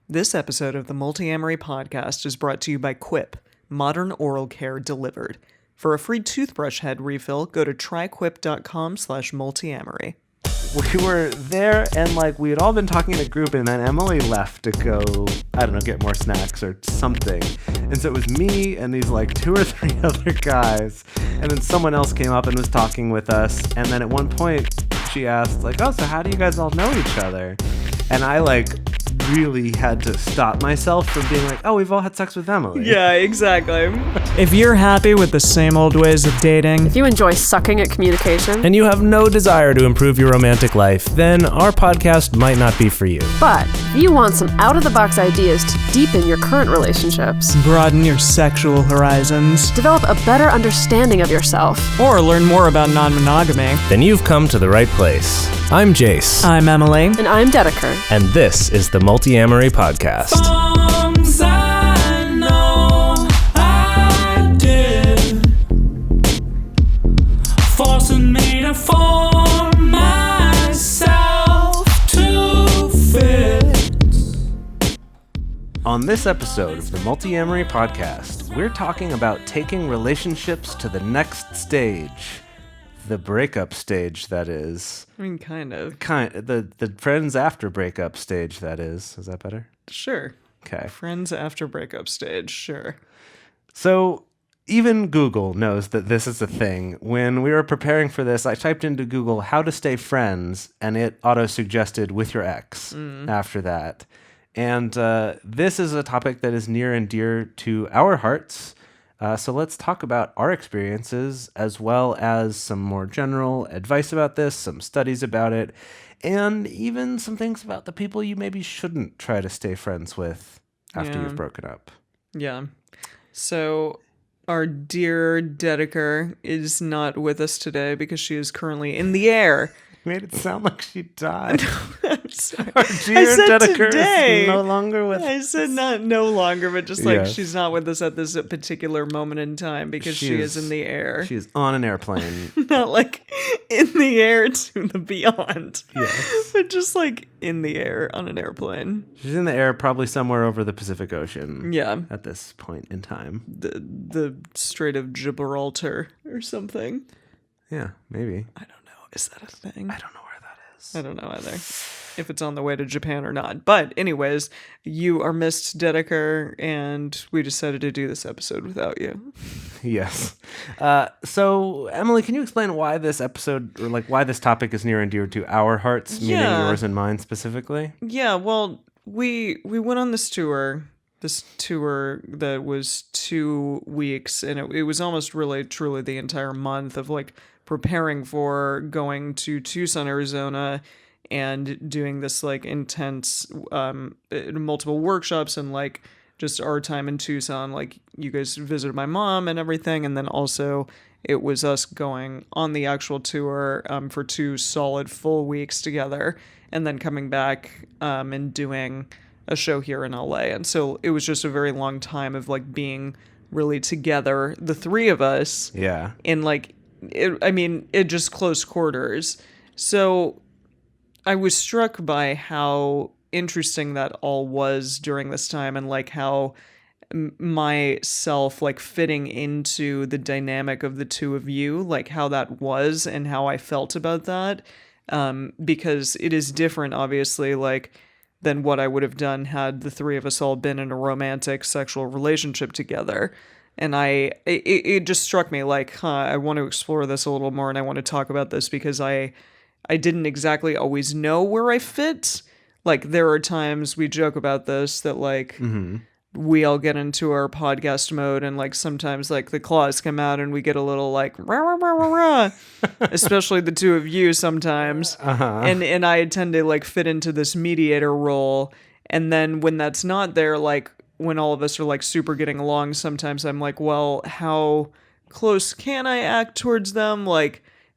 This episode of the Multiamory podcast is brought to you by Quip, modern oral care delivered. For a free toothbrush head refill, go to tryquip.com/multiamory. We were there and we had all been talking in a group, and then Emily left to go, I don't know, get more snacks or something. And so it was me and these two or three other guys. And then someone else came up and was talking with us. And then at one point she asked oh, so how do you guys all know each other? And I really had to stop myself from being oh, we've all had sex with Emily. Yeah, exactly. If you're happy with the same old ways of dating, if you enjoy sucking at communication, and you have no desire to improve your romantic life, then our podcast might not be for you. But if you want some out-of-the-box ideas to deepen your current relationships, broaden your sexual horizons, develop a better understanding of yourself, or learn more about non-monogamy, then you've come to the right place. I'm Jase. I'm Emily. And I'm Dedeker. And this is the Multiamory podcast. Songs I know I did, forcing me to form myself to fit. On this episode of the Multiamory podcast, we're talking about taking relationships to the next stage. The breakup stage, that is. I mean, kind of. The friends after breakup stage, that is. Is that better? Sure. Okay. Friends after breakup stage, sure. So even Google knows that this is a thing. When we were preparing for this, I typed into Google how to stay friends, and it auto-suggested with your ex after that. And this is a topic that is near and dear to our hearts. So let's talk about our experiences, as well as some more general advice about this, some studies about it, and even some things about the people you maybe shouldn't try to stay friends with after you've broken up. Yeah. So our dear Dedeker is not with us today because she is currently in the air. Made it sound like she died. I'm sorry. Our dear Dedeker is no longer with us. I said not no longer, but just Yes. she's not with us at this particular moment in time because she is in the air. She is on an airplane. Not in the air to the beyond. Yes. But just in the air on an airplane. She's in the air, probably somewhere over the Pacific Ocean. Yeah. At this point in time. The Strait of Gibraltar or something. Yeah, maybe. I don't know. Is that a thing? I don't know where that is. I don't know either. If it's on the way to Japan or not. But anyways, you are missed, Dedeker, and we decided to do this episode without you. Yes. So, Emily, can you explain why this episode, or why this topic is near and dear to our hearts, meaning yours and mine specifically? Yeah, well, we went on this tour that was 2 weeks, and it was almost really, truly the entire month of preparing for going to Tucson, Arizona, and doing this intense multiple workshops and just our time in Tucson. You guys visited my mom and everything, and then also it was us going on the actual tour for 2 solid full weeks together, and then coming back and doing a show here in LA. And so it was just a very long time of being really together, the three of us. Yeah. In it just close quarters. So I was struck by how interesting that all was during this time, and how myself fitting into the dynamic of the two of you, how that was and how I felt about that. Because it is different, obviously, than what I would have done had the three of us all been in a romantic sexual relationship together. And it just struck me I want to explore this a little more, and I want to talk about this because I didn't exactly always know where I fit. There are times we joke about this that we all get into our podcast mode, and sometimes the claws come out and we get a little rah, rah, rah, rah, rah. Especially the two of you sometimes. Uh-huh. And I tend to fit into this mediator role, and then when that's not there, when all of us are super getting along, sometimes I'm well, how close can I act towards them?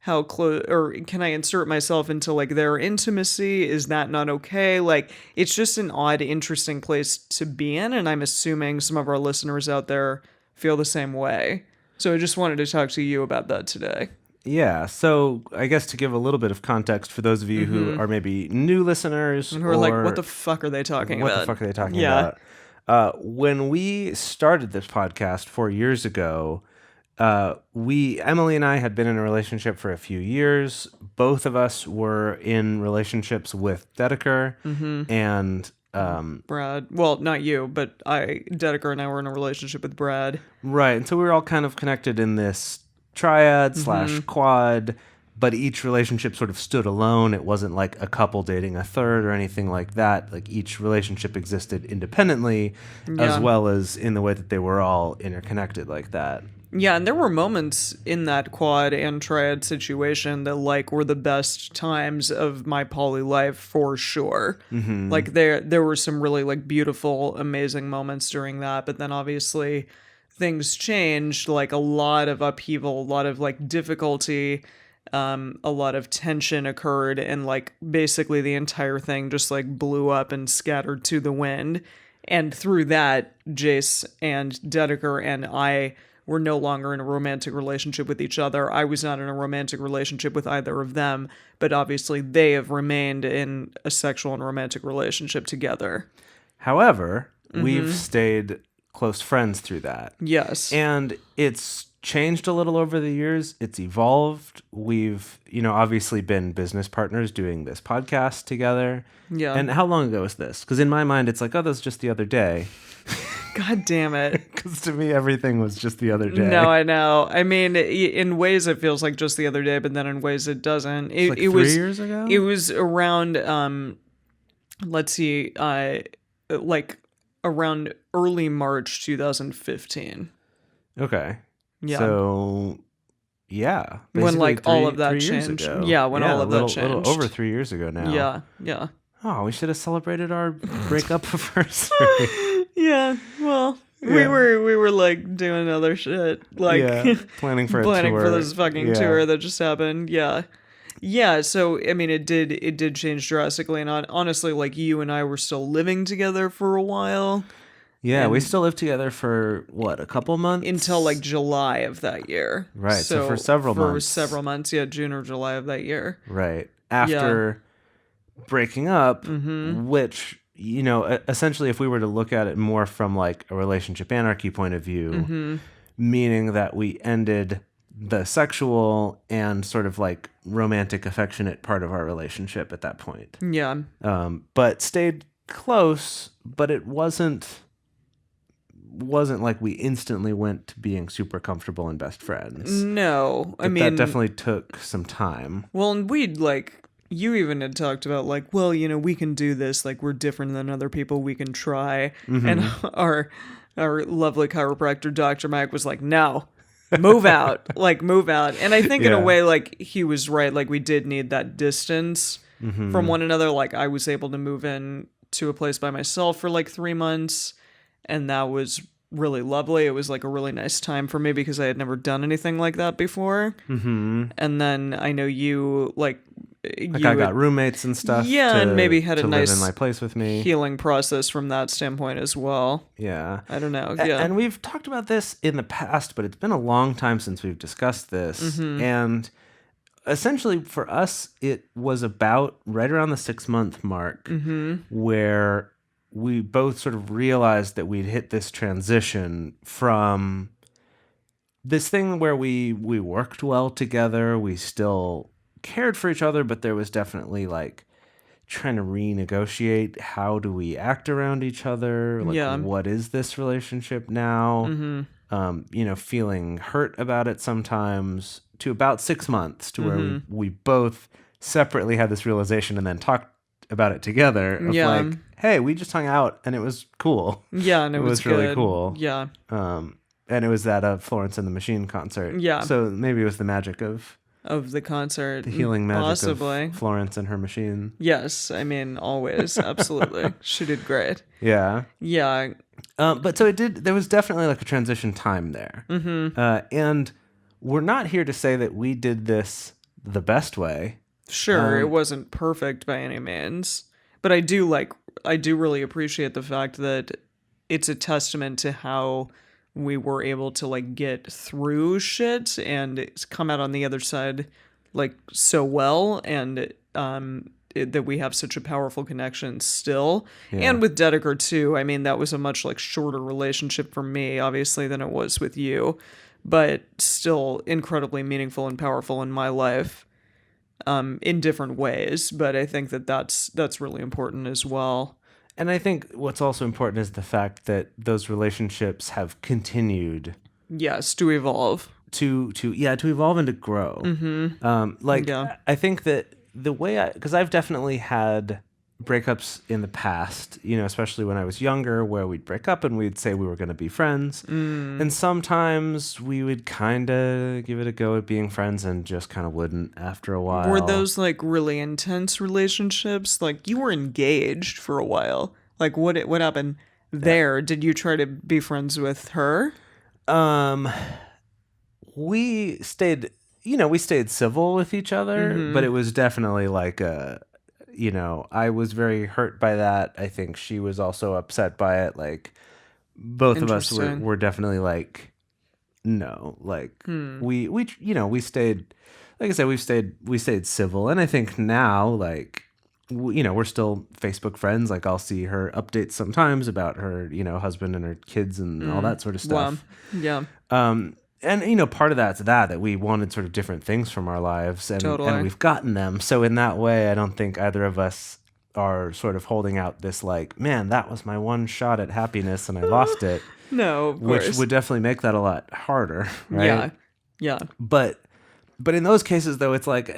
How close, or can I insert myself into their intimacy? Is that not okay? It's just an odd, interesting place to be in, and I'm assuming some of our listeners out there feel the same way. So I just wanted to talk to you about that today. Yeah, so I guess to give a little bit of context for those of you who are maybe new listeners And we're like, what the fuck are they talking what about? the fuck are they talking Yeah. about? When we started this podcast 4 years ago, Emily and I had been in a relationship for a few years. Both of us were in relationships with Dedeker, and Brad. Well, not you, but Dedeker and I were in a relationship with Brad. right, and so we were all kind of connected in this triad / quad, but each relationship sort of stood alone. It wasn't like a couple dating a third or anything like that. Like each relationship existed independently, as well as in the way that they were all interconnected like that. Yeah, and there were moments in that quad and triad situation that like were the best times of my poly life for sure. Like there were some really like beautiful, amazing moments during that, but then obviously things changed, like a lot of upheaval, a lot of like difficulty, a lot of tension occurred, and like basically the entire thing just like blew up and scattered to the wind. And through that, Jase and Dedeker and I were no longer in a romantic relationship with each other. I was not in a romantic relationship with either of them, but obviously they have remained in a sexual and romantic relationship together. However, we've stayed close friends through that. Yes. And it's changed a little over the years. It's evolved. We've, obviously been business partners doing this podcast together. Yeah. And how long ago was this? Because in my mind, it's like, oh, that was just the other day. God damn it. Because to me, everything was just the other day. No, I know. I mean, in ways it feels like just the other day, but then in ways it doesn't. It, like it 3 was, years ago? It was around, let's see, like around early March 2015. Okay. Yeah. So, yeah. When like basically all of that 3 years changed. ago. Yeah, when all of that little changed. over 3 years ago now. Yeah, yeah. Oh, we should have celebrated our breakup anniversary. Yeah, well, we were like doing other shit, like planning for a planning tour. for this fucking tour that just happened. Yeah. So I mean, it did change drastically, and honestly, like you and I were still living together for a while. Yeah, we still lived together for what, a couple months until like July of that year. Right. So for several months. Yeah, June or July of that year. Right. After breaking up, which, essentially if we were to look at it more from like a relationship anarchy point of view, meaning that we ended the sexual and sort of like romantic affectionate part of our relationship at that point. Yeah. But stayed close, but it wasn't like we instantly went to being super comfortable and best friends. No. I mean, that definitely took some time. Well, and we'd like, you even had talked about like, well, we can do this. Like, we're different than other people. We can try. And our lovely chiropractor, Dr. Mike, was like, no, move out. Like, move out. And I think in a way, like, he was right. Like, we did need that distance from one another. Like, I was able to move in to a place by myself for like 3 months. And that was really lovely. It was like a really nice time for me because I had never done anything like that before. And then I know you like I got roommates and stuff. Yeah, and maybe had a nice live in my place with me. Healing process from that standpoint as well. Yeah, I don't know. Yeah, and we've talked about this in the past, but it's been a long time since we've discussed this. And essentially, for us, it was about right around the 6-month mark where we both sort of realized that we'd hit this transition from this thing where we worked well together, we still cared for each other, but there was definitely like trying to renegotiate how do we act around each other, like what is this relationship now, feeling hurt about it sometimes, to about 6 months to where we both separately had this realization and then talked about it together of like, hey, we just hung out and it was cool. Yeah, and it was really good. cool. Yeah. And it was at Florence and the Machine concert. Yeah. So maybe it was the magic of the concert. the healing magic possibly. of Florence and her machine. Yes, I mean, always. Absolutely. She did great. Yeah. Yeah. But so there was definitely like a transition time there. And we're not here to say that we did this the best way. Sure, it wasn't perfect by any means, but I do really appreciate the fact that it's a testament to how we were able to like get through shit and come out on the other side like so well, and that we have such a powerful connection still. And with Dedeker too, I mean, that was a much like shorter relationship for me, obviously, than it was with you, but still incredibly meaningful and powerful in my life, in different ways. But I think that that's really important as well. And I think what's also important is the fact that those relationships have continued Yes, to evolve. to evolve and to grow. I think that the way because I've definitely had breakups in the past, especially when I was younger, where we'd break up and we'd say we were going to be friends. And sometimes we would kind of give it a go at being friends and just kind of wouldn't after a while. Were those like really intense relationships? Like you were engaged for a while. Like what happened there? Did you try to be friends with her? We stayed civil with each other, but it was definitely like I was very hurt by that. I think she was also upset by it. Like both of us were definitely like, no, like we stayed, like I said, we stayed civil. And I think now, like, we're still Facebook friends. Like I'll see her updates sometimes about her, husband and her kids and all that sort of stuff. Wow. Yeah. And part of that's that we wanted sort of different things from our lives, and we've gotten them. So in that way, I don't think either of us are sort of holding out this like, man, that was my one shot at happiness and I lost it. No, of which course. would definitely make that a lot harder, right? Yeah. But in those cases, though, it's like,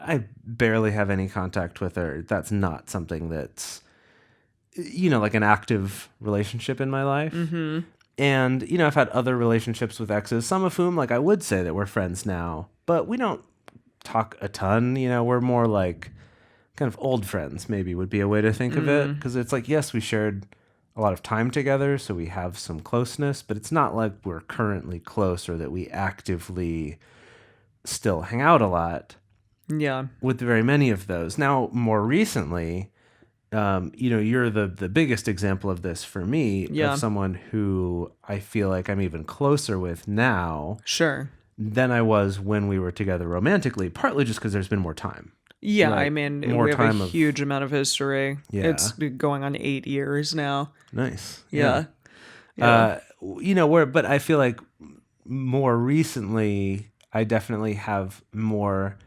I barely have any contact with her. That's not something that's, like an active relationship in my life. Mm-hmm. And, I've had other relationships with exes, some of whom, like, I would say that we're friends now, but we don't talk a ton. We're more like kind of old friends, maybe would be a way to think of it. Because it's like, yes, we shared a lot of time together, so we have some closeness, but it's not like we're currently close or that we actively still hang out a lot. Yeah. With very many of those. Now, more recently, you're the biggest example of this for me, of someone who I feel like I'm even closer with now. Sure. Than I was when we were together romantically, partly just because there's been more time. Yeah, like, I mean, we have a huge amount of history. Yeah. It's going on 8 years now. Nice. Yeah. But I feel like more recently, I definitely have more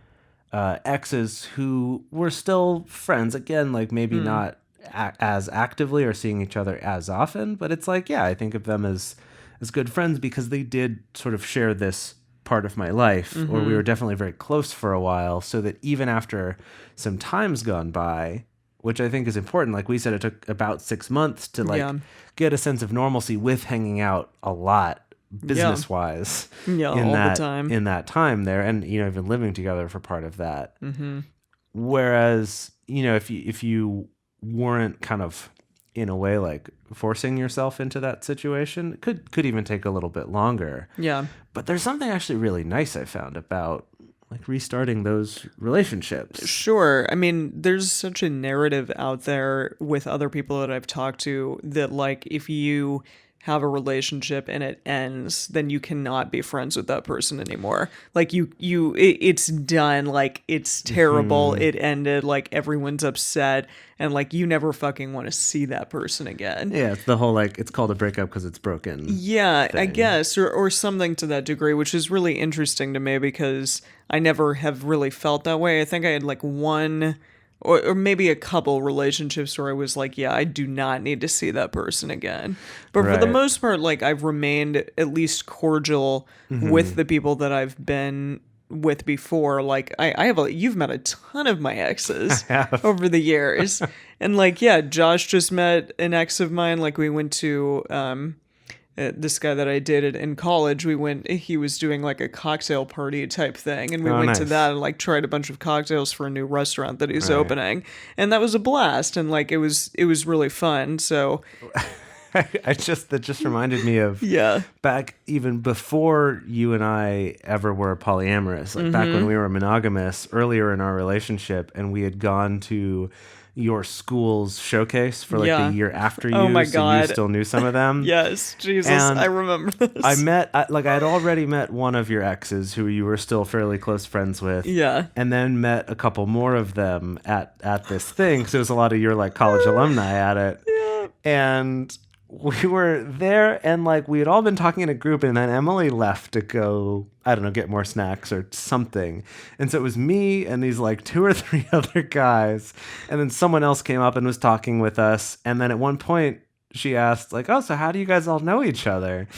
exes who were still friends. Again, like maybe not as actively or seeing each other as often, but it's like, I think of them as good friends because they did sort of share this part of my life, or we were definitely very close for a while, so that even after some time's gone by, which I think is important, like we said, it took about 6 months to get a sense of normalcy with hanging out a lot business-wise in that time there, and even living together for part of that. Whereas if you weren't kind of in a way like forcing yourself into that situation, it could even take a little bit longer. But there's something actually really nice I found about like restarting those relationships. Sure. I mean, there's such a narrative out there with other people that I've talked to that like if you have a relationship and it ends, then you cannot be friends with that person anymore. Like it's done. Like it's terrible. It ended. Like everyone's upset, and like you never fucking want to see that person again. Yeah, it's the whole like it's called a breakup because it's broken. Yeah, thing. I guess, or something to that degree, which is really interesting to me because I never have really felt that way. I think I had like one. Or maybe a couple relationships where I was like, I do not need to see that person again. But for the most part, like I've remained at least cordial with the people that I've been with before. Like you've met a ton of my exes over the years. And like, Josh just met an ex of mine. Like we went to, this guy that I dated in college, he was doing like a cocktail party type thing, and we went to that and like tried a bunch of cocktails for a new restaurant that he's opening, and that was a blast, and like it was really fun. So that just reminded me of back even before you and I ever were polyamorous, like back when we were monogamous earlier in our relationship, and we had gone to your school's showcase for like Yeah. the year after you. Oh my so God. you still knew some of them. Yes, Jesus, And I remember this. I'd already met one of your exes who you were still fairly close friends with. Yeah. And then met a couple more of them at this thing. Because there was a lot of your like college alumni at it. Yeah. And we were there and like we had all been talking in a group, and then Emily left to go, I don't know, get more snacks or something. And so it was me and these like 2 or 3 other guys. And then someone else came up and was talking with us. And then at one point she asked like, oh, so how do you guys all know each other?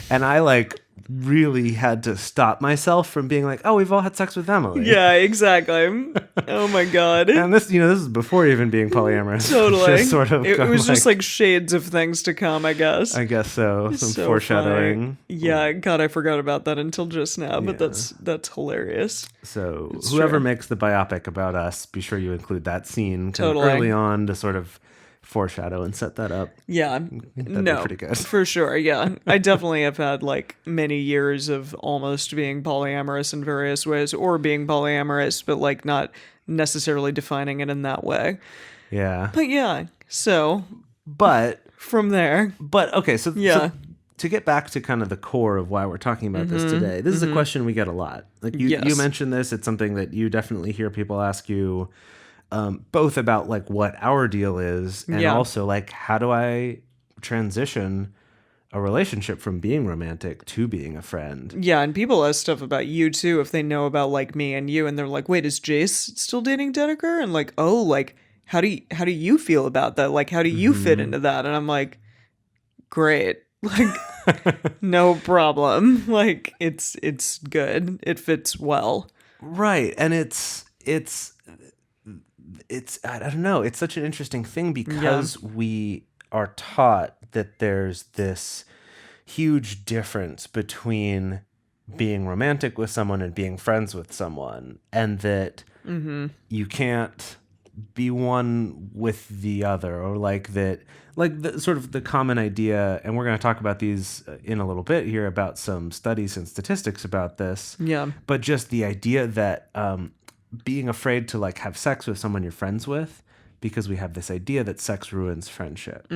And I like really had to stop myself from being like, oh, we've all had sex with Emily. Yeah, exactly. Oh my God. And this is before even being polyamorous. Totally. Just sort of it was just like like shades of things to come, I guess. I guess so. Some So foreshadowing. funny. Yeah, God, I forgot about that until just now, but Yeah. that's hilarious. So It's whoever true. makes the biopic about us, be sure you include that scene kind of Totally. early on to sort of foreshadow and set that up. Yeah, be no, pretty good. for sure. Yeah, I definitely have had like many years of almost being polyamorous in various ways, or being polyamorous, but like not necessarily defining it in that way. Yeah. But yeah, so But from there, okay, so Yeah. to get back to kind of the core of why we're talking about this today, this is a question we get a lot. Like you Yes. mentioned this, it's something that you definitely hear people ask you, both about like what our deal is, and Yeah. also like how do I transition a relationship from being romantic to being a friend. yeah, and people ask stuff about you too if they know about like me and you, and they're like, "Wait, is Jase still dating Dedeker?" And like, "Oh, like how do you feel about that? Like, how do you fit into that?" And I'm like, "Great, like, no problem. Like, it's good. It fits well." Right. And it's I don't know, it's such an interesting thing because we are taught that there's this huge difference between being romantic with someone and being friends with someone, and that you can't be one with the other, or like that, like the sort of the common idea, and we're going to talk about these in a little bit here about some studies and statistics about this. Yeah. But just the idea that being afraid to like have sex with someone you're friends with, because we have this idea that sex ruins friendships,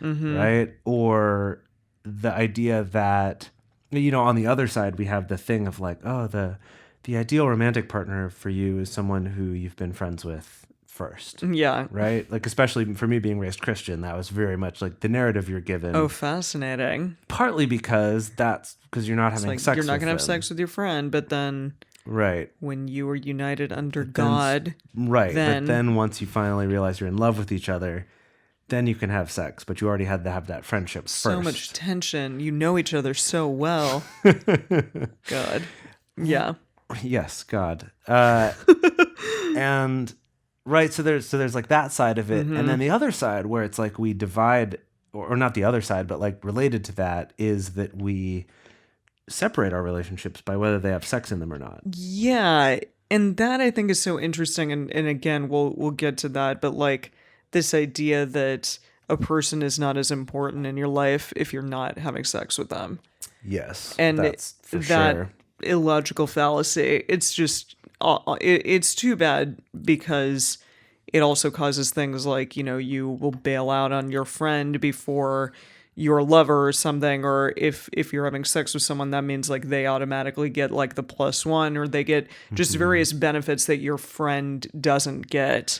right? Or the idea that, you know, on the other side, we have the thing of like, oh, the ideal romantic partner for you is someone who you've been friends with first. Yeah. Right? Like, especially for me being raised Christian, that was very much like the narrative you're given. Oh, fascinating. Partly because you're not having Like, sex you're not with gonna have them. sex with your friend, but then Right. when you are united under Then- God, Right. then- But then once you finally realize you're in love with each other, then you can have sex. But you already had to have that friendship first. so much tension. You know each other so well. God. Yeah. Yes, God. And right, so there's like that side of it, and then the other side where it's like we divide, or not the other side, but like related to that is that we separate our relationships by whether they have sex in them or not. Yeah, and that I think is so interesting, and again we'll get to that, but like this idea that a person is not as important in your life if you're not having sex with them. Yes, And that's for that sure. illogical fallacy, it's just it's too bad, because it also causes things like, you know, you will bail out on your friend before your lover or something, or if you're having sex with someone, that means like they automatically get like the +1, or they get just various benefits that your friend doesn't get.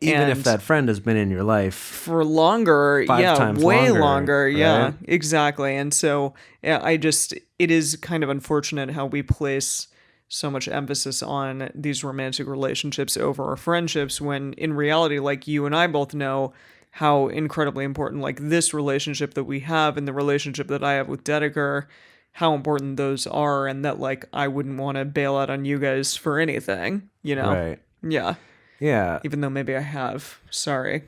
Even And if that friend has been in your life. for longer, 5 times way longer, longer, yeah, right? exactly. And so yeah, it is kind of unfortunate how we place so much emphasis on these romantic relationships over our friendships, when in reality, like you and I both know how incredibly important like this relationship that we have and the relationship that I have with Dedeker, how important those are, and that like I wouldn't want to bail out on you guys for anything, you know? Right. Yeah. Yeah. Even though maybe I have. Sorry.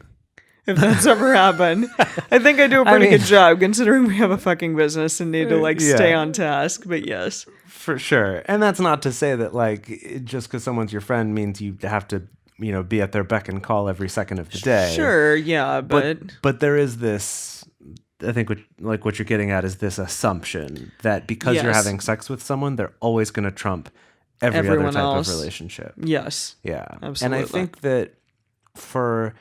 If that's ever happened. I think I do a pretty mean- good job, considering we have a fucking business and need to like Yeah. stay on task, but yes. For sure. And that's not to say that like just because someone's your friend means you have to, you know, be at their beck and call every second of the day. Sure, yeah, but But there is this, I think what you're getting at is this assumption that because you're Yes. having sex with someone, they're always going to trump every Everyone other type else. of relationship. yes. Yeah. And I Absolutely. think that for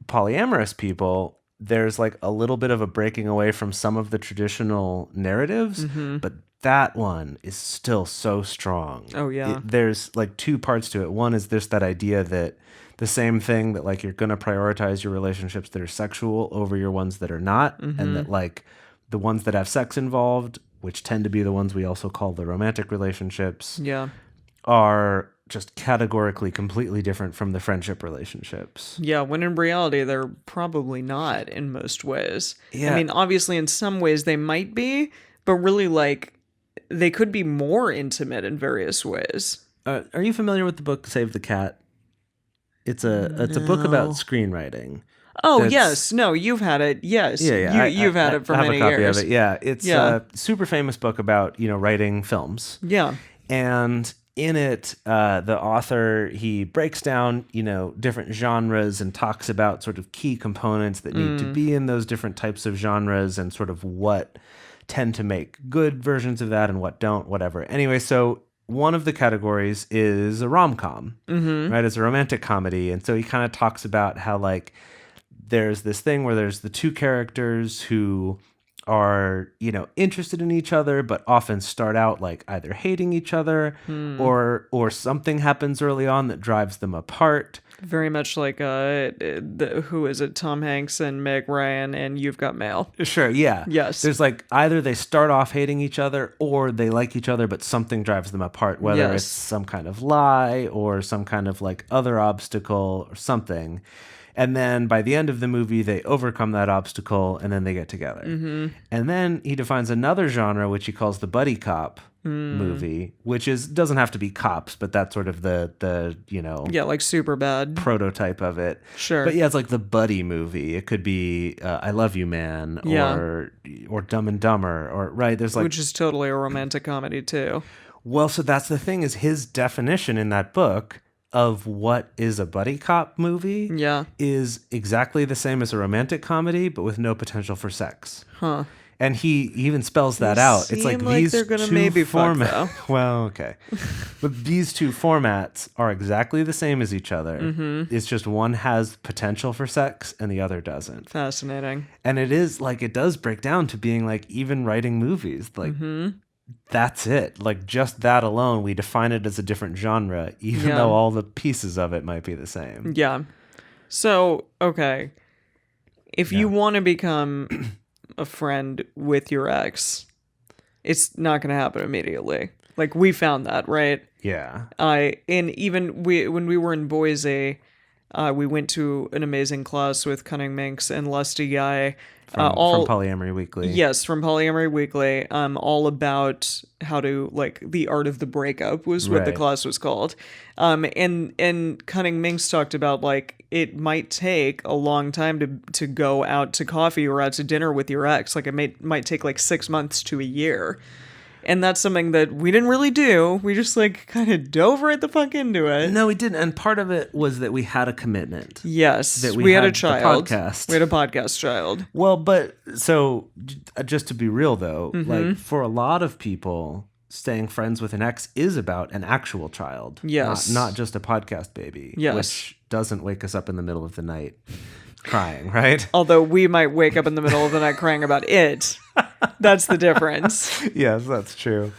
polyamorous people, there's like a little bit of a breaking away from some of the traditional narratives, but that one is still so strong. Oh, yeah. There's like two parts to it. One is there's that idea that the same thing that like you're going to prioritize your relationships that are sexual over your ones that are not, and that like the ones that have sex involved, which tend to be the ones we also call the romantic relationships, Yeah. are just categorically completely different from the friendship relationships. Yeah, when in reality, they're probably not in most ways. Yeah. I mean, obviously, in some ways they might be, but really, like, they could be more intimate in various ways. Are you familiar with the book Save the Cat? It's a book about screenwriting. Oh, That's- yes. No, you've had it. Yes. Yeah. You've had it for I have many a copy years. of it. Yeah, it's a super famous book about, writing films. Yeah. And in it, the author, he breaks down, different genres and talks about sort of key components that need to be in those different types of genres and sort of what tend to make good versions of that and what don't, whatever. Anyway, so one of the categories is a rom-com, right? It's a romantic comedy. And so he kind of talks about how like there's this thing where there's the two characters who are, interested in each other, but often start out like either hating each other or something happens early on that drives them apart. Very much like, who is it? Tom Hanks and Meg Ryan and You've Got Mail. Sure, yeah. Yes. There's like either they start off hating each other or they like each other, but something drives them apart, whether Yes. it's some kind of lie or some kind of like other obstacle or something. And then by the end of the movie, they overcome that obstacle and then they get together. And then he defines another genre, which he calls the buddy cop movie, which doesn't have to be cops, but that's sort of the Yeah, like super bad. prototype of it. Sure. But yeah, it's like the buddy movie. It could be I Love You Man Yeah. or Dumb and Dumber or right. There's like Which is totally a romantic comedy, too. well, so that's the thing is his definition in that book of what is a buddy cop movie Yeah. is exactly the same as a romantic comedy, but with no potential for sex. Huh. And he even spells that out. It's like seem like these they're gonna two maybe fuck, formats. though. Well, okay, but these two formats are exactly the same as each other. It's just one has potential for sex and the other doesn't. Fascinating. And it is like it does break down to being like even writing movies, like that's it. Like just that alone, we define it as a different genre, even Yeah. though all the pieces of it might be the same. Yeah. So, okay. If you want to become a friend with your ex, it's not going to happen immediately. Like we found that, right? Yeah. And even when we were in Boise, we went to an amazing class with Cunning Minx and Lusty Guy. From Polyamory Weekly. Yes, from Polyamory Weekly. All about how to like the art of the breakup was what the Right. class was called. And Cunning Minx talked about like it might take a long time to go out to coffee or out to dinner with your ex. Like it might take like 6 months to a year. And that's something that we didn't really do. We just like kind of dove right the fuck into it. No, we didn't. And part of it was that we had a commitment. Yes, That we, we had a had the child. podcast. We had a podcast child. Well, but so just to be real though, Mm-hmm. like for a lot of people, staying friends with an ex is about an actual child. Yes. Not just a podcast baby. Yes. Which doesn't wake us up in the middle of the night crying, right? Although we might wake up in the middle of the night crying about it. That's the difference. Yes, that's true.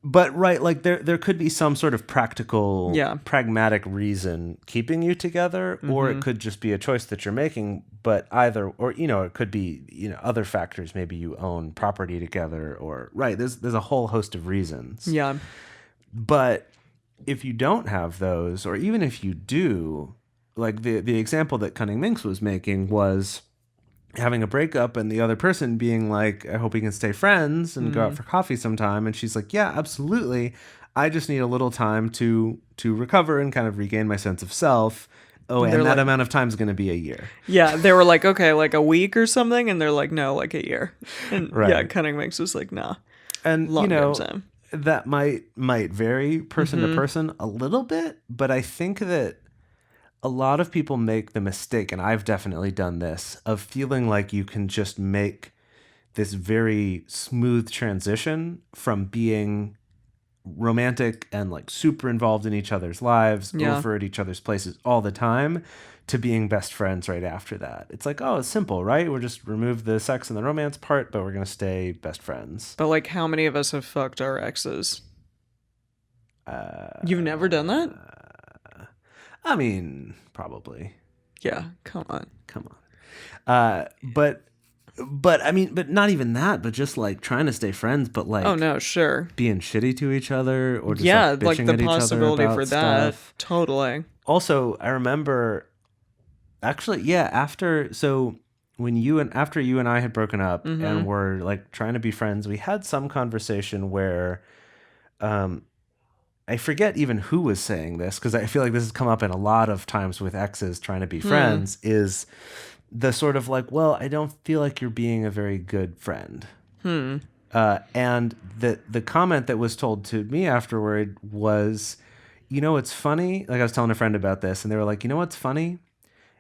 But right, like there could be some sort of practical, pragmatic reason keeping you together, or it could just be a choice that you're making. But either, or it could be other factors. Maybe you own property together, or right. There's a whole host of reasons. Yeah. But if you don't have those, or even if you do, like the example that Cunning Minx was making was having a breakup and the other person being like, I hope we can stay friends and go out for coffee sometime. And she's like, yeah, absolutely. I just need a little time to recover and kind of regain my sense of self. Oh, and that amount of time is going to be a year. Yeah, they were like, okay, like a week or something, and they're like, no, like a year. And Right. yeah, Cunning Minx was like, nah. And Long time. that might vary person to person a little bit, but I think that a lot of people make the mistake, and I've definitely done this, of feeling like you can just make this very smooth transition from being romantic and like super involved in each other's lives, Yeah. over at each other's places all the time, to being best friends right after that. It's like, oh, it's simple, right? We'll just remove the sex and the romance part, but we're going to stay best friends. But like, how many of us have fucked our exes? You've never done that? I mean, probably. Yeah, come on. Come on. But I mean, but not even that, but just like trying to stay friends, but like Oh no, sure. being shitty to each other, or just Yeah, like, like bitching the at each other possibility about for that. stuff. Totally. Also, I remember actually, yeah, after you and I had broken up and were like trying to be friends, we had some conversation where I forget even who was saying this, because I feel like this has come up in a lot of times with exes trying to be friends, is the sort of like, well, I don't feel like you're being a very good friend. And the comment that was told to me afterward was, you know, it's funny. Like I was telling a friend about this, and they were like, you know what's funny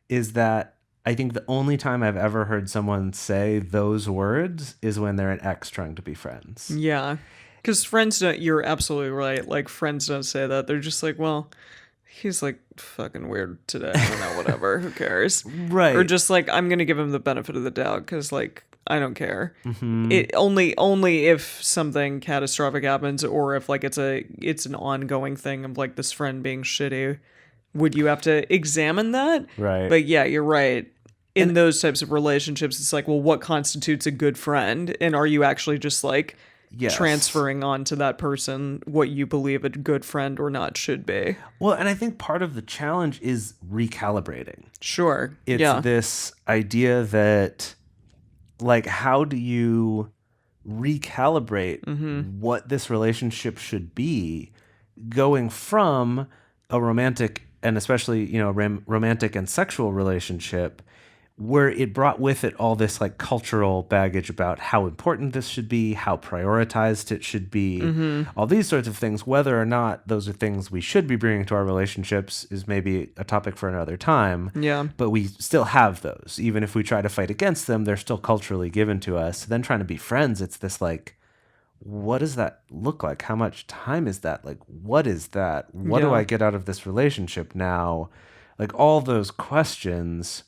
is that I think the only time I've ever heard someone say those words is when they're an ex trying to be friends. Yeah. Because friends don't, you're absolutely right. Like, friends don't say that. They're just like, well, he's like fucking weird today. I don't know, whatever. Who cares? Right. Or just like, I'm going to give him the benefit of the doubt because, like, I don't care. It only if something catastrophic happens, or if like it's an ongoing thing of like this friend being shitty, would you have to examine that? Right. But yeah, you're right. In those types of relationships, it's like, well, what constitutes a good friend? And are you actually just like Yes. transferring on to that person what you believe a good friend or not should be? Well, and I think part of the challenge is recalibrating. Sure. It's yeah. this idea that, like, how do you recalibrate what this relationship should be, going from a romantic and especially, you know, romantic and sexual relationship where it brought with it all this like cultural baggage about how important this should be, how prioritized it should be, all these sorts of things. Whether or not those are things we should be bringing to our relationships is maybe a topic for another time. Yeah. But we still have those. Even if we try to fight against them, they're still culturally given to us. Then trying to be friends, it's this like, what does that look like? How much time is that? Like, what is that? What do Yeah. I get out of this relationship now? Like, all those questions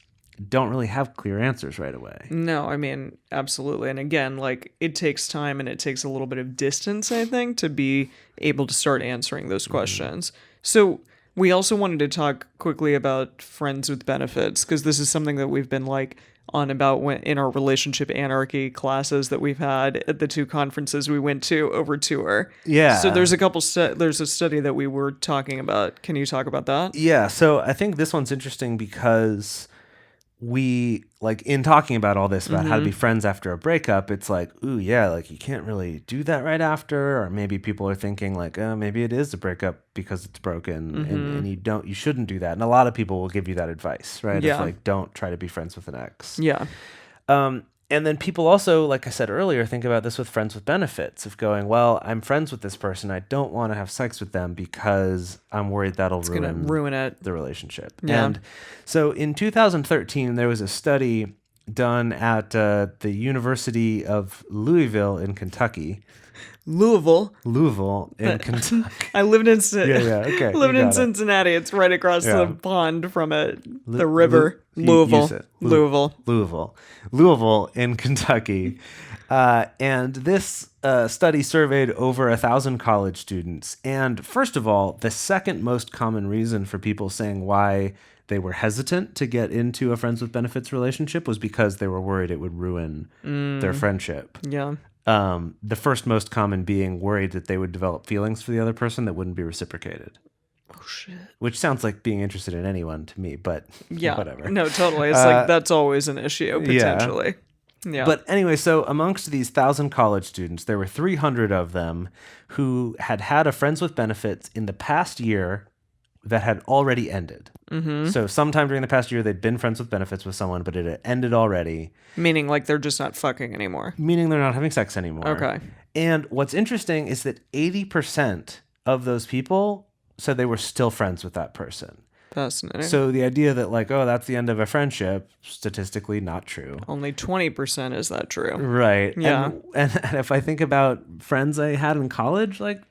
don't really have clear answers right away. No, I mean, absolutely. And again, like, it takes time and it takes a little bit of distance, I think, to be able to start answering those questions. So we also wanted to talk quickly about friends with benefits, because this is something that we've been like on about in our relationship anarchy classes that we've had at the 2 conferences we went to over tour. Yeah. So there's there's a study that we were talking about. Can you talk about that? Yeah, so I think this one's interesting because we, like, in talking about all this about how to be friends after a breakup, it's like, ooh, yeah, like, you can't really do that right after. Or maybe people are thinking like, oh, maybe it is a breakup because it's broken, and you shouldn't do that. And a lot of people will give you that advice, right? Yeah. Of like, don't try to be friends with an ex. Yeah. And then people also, like I said earlier, think about this with friends with benefits of going, well, I'm friends with this person. I don't want to have sex with them because I'm worried that'll Ruin it. the relationship. Yeah. And so in 2013, there was a study done at the University of Louisville in Kentucky. Louisville in Kentucky. I lived in okay. lived you in got it. Cincinnati. It's right across Yeah. the pond from it, the river. You Louisville. said Louisville in Kentucky. And this study surveyed over 1,000 college students. And first of all, the second most common reason for people saying why they were hesitant to get into a friends with benefits relationship was because they were worried it would ruin their friendship. Yeah. The first most common being worried that they would develop feelings for the other person that wouldn't be reciprocated. Oh shit. Which sounds like being interested in anyone to me, but Yeah. whatever. No, totally. It's like that's always an issue potentially. Yeah. But anyway, so amongst these 1,000 college students, there were 300 of them who had had a friends with benefits in the past year that had already ended. So sometime during the past year, they'd been friends with benefits with someone, but it had ended already. Meaning like they're just not fucking anymore. Meaning they're not having sex anymore. Okay. And what's interesting is that 80% of those people said they were still friends with that person. Fascinating. So the idea that like, oh, that's the end of a friendship, statistically not true. Only 20% is that true. Right. Yeah. And if I think about friends I had in college, like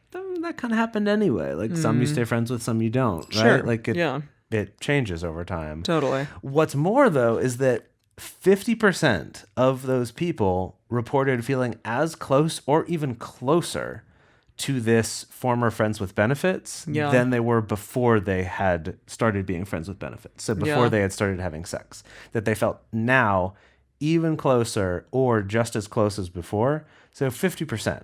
that kind of happened anyway. Like some you stay friends with, some you don't, right? Sure. Like Yeah. it changes over time. Totally. What's more, though, is that 50% of those people reported feeling as close or even closer to this former friends with benefits than they were before they had started being friends with benefits. So before they had started having sex, that they felt now even closer or just as close as before. So 50%.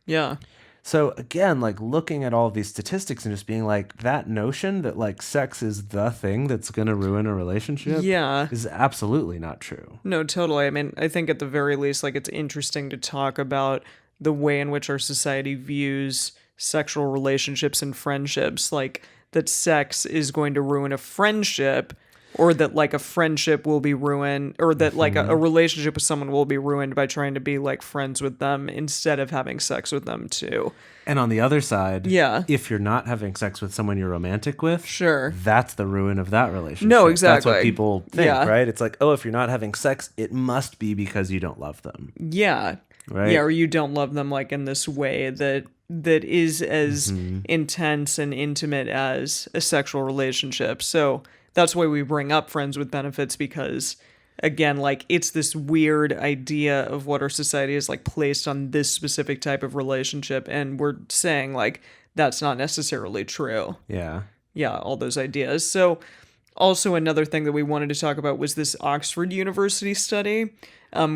Yeah. So again, like looking at all of these statistics and just being like, that notion that like sex is the thing that's going to ruin a relationship is absolutely not true. No, totally. I mean, I think at the very least, like, it's interesting to talk about the way in which our society views sexual relationships and friendships, like that sex is going to ruin a friendship, or that like a friendship will be ruined, or that like a relationship with someone will be ruined by trying to be like friends with them instead of having sex with them too. And on the other side, if you're not having sex with someone you're romantic with, that's the ruin of that relationship. No, exactly. That's what people think, right? It's like, oh, if you're not having sex, it must be because you don't love them. Yeah. Right? Yeah, or you don't love them like in this way that is as intense and intimate as a sexual relationship. So that's why we bring up friends with benefits, because again, like it's this weird idea of what our society is like placed on this specific type of relationship, and we're saying like that's not necessarily true. Yeah, all those ideas. So also another thing that we wanted to talk about was this Oxford University study,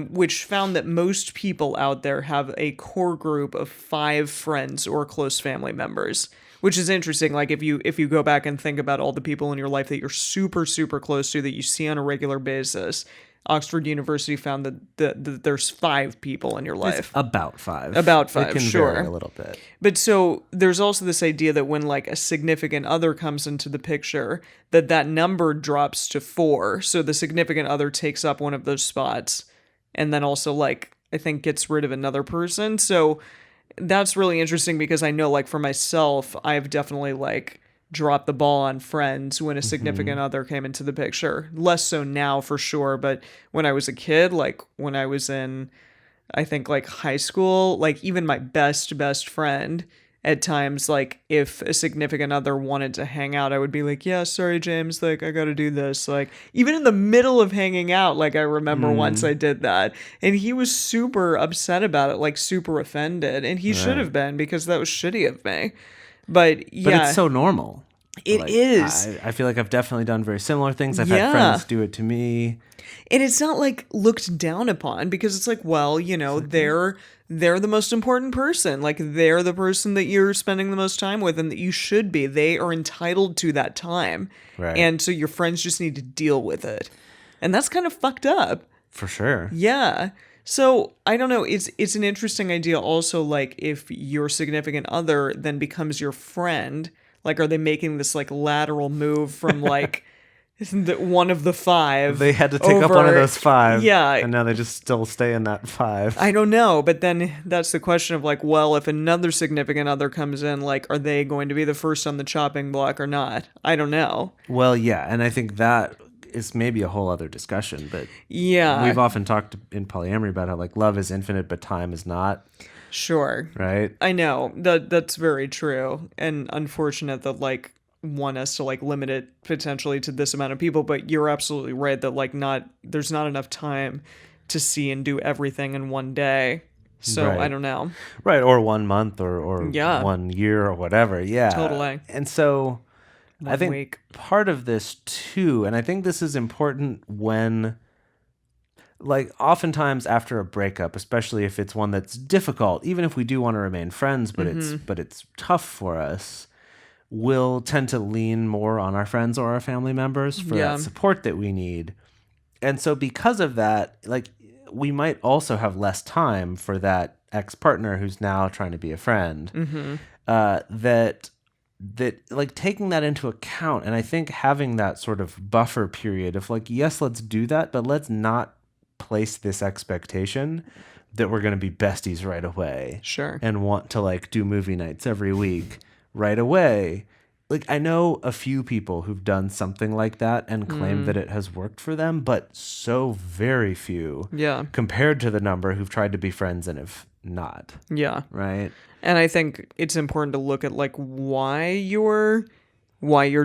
which found that most people out there have a core group of 5 friends or close family members. Which is interesting. Like if you go back and think about all the people in your life that you're super, super close to, that you see on a regular basis, Oxford University found that there's 5 people in your life. It's about 5. About 5, it can sure. vary a little bit. But so there's also this idea that when like a significant other comes into the picture, that number drops to 4. So the significant other takes up one of those spots, and then also like I think gets rid of another person. So that's really interesting, because I know like for myself, I've definitely like dropped the ball on friends when a significant other came into the picture. Less so now for sure, but when I was a kid, like when I was in, I think like high school, like even my best friend, at times, like if a significant other wanted to hang out, I would be like, yeah, sorry, James, like I gotta do this. Like even in the middle of hanging out, like I remember once I did that, and he was super upset about it, like super offended, and he should have been, because that was shitty of me. But yeah. But it's so normal. It is. I feel like I've definitely done very similar things. I've had friends do it to me. And it's not like looked down upon, because it's like, well, you know, they're the most important person. Like they're the person that you're spending the most time with, and that you should be. They are entitled to that time. Right. And so your friends just need to deal with it. And that's kind of fucked up. For sure. Yeah. So I don't know. It's an interesting idea also, like if your significant other then becomes your friend, like are they making this like lateral move from like one of the 5? They had to take up one of those 5. Yeah. And now they just still stay in that 5. I don't know. But then that's the question of like, well, if another significant other comes in, like, are they going to be the first on the chopping block or not? I don't know. Well, yeah. And I think that is maybe a whole other discussion. But yeah, we've often talked in polyamory about how like love is infinite, but time is not. Sure. Right? I know. That's very true. And unfortunate that like one has to like limit it potentially to this amount of people, but you're absolutely right that like there's not enough time to see and do everything in one day. So right. I don't know. Right. Or 1 month or 1 year or whatever. Yeah. Totally. And so I think week. Part of this too, and I think this is important when like oftentimes after a breakup, especially if it's one that's difficult, even if we do want to remain friends, but it's tough for us, we'll tend to lean more on our friends or our family members for that support that we need. And so because of that, like we might also have less time for that ex-partner who's now trying to be a friend. That like taking that into account, and I think having that sort of buffer period of like, yes, let's do that, but let's not place this expectation that we're going to be besties right away. Sure. And want to like do movie nights every week right away. Like I know a few people who've done something like that and claim that it has worked for them, but so very few compared to the number who've tried to be friends and have not. Yeah. Right? And I think it's important to look at like why you're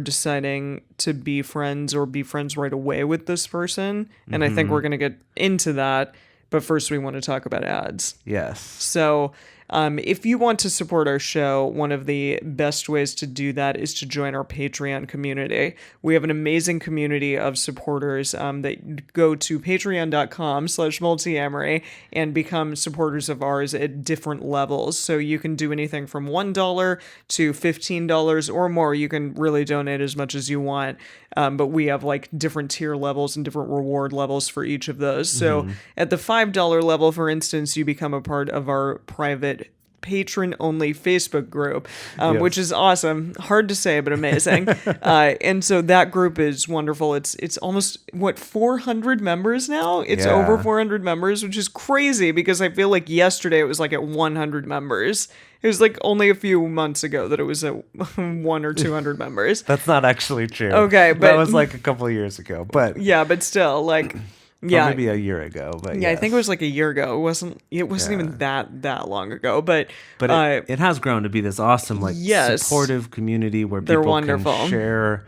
deciding to be friends or be friends right away with this person. And I think we're going to get into that. But first, we want to talk about ads. Yes. So if you want to support our show, one of the best ways to do that is to join our Patreon community. We have an amazing community of supporters that go to patreon.com/multiamory and become supporters of ours at different levels. So you can do anything from $1 to $15 or more. You can really donate as much as you want. But we have like different tier levels and different reward levels for each of those. So at the $5 level, for instance, you become a part of our private patron-only Facebook group, which is awesome. Hard to say, but amazing. And so that group is wonderful. It's almost, 400 members now? It's over 400 members, which is crazy because I feel like yesterday it was like at 100 members. It was like only a few months ago that it was at 100 or 200 members. That's not actually true. Okay, but that was like a couple of years ago. But yeah, but still, like, or maybe a year ago. But yeah, I think it was like a year ago. It wasn't even that long ago. But it has grown to be this awesome, like supportive community where people can share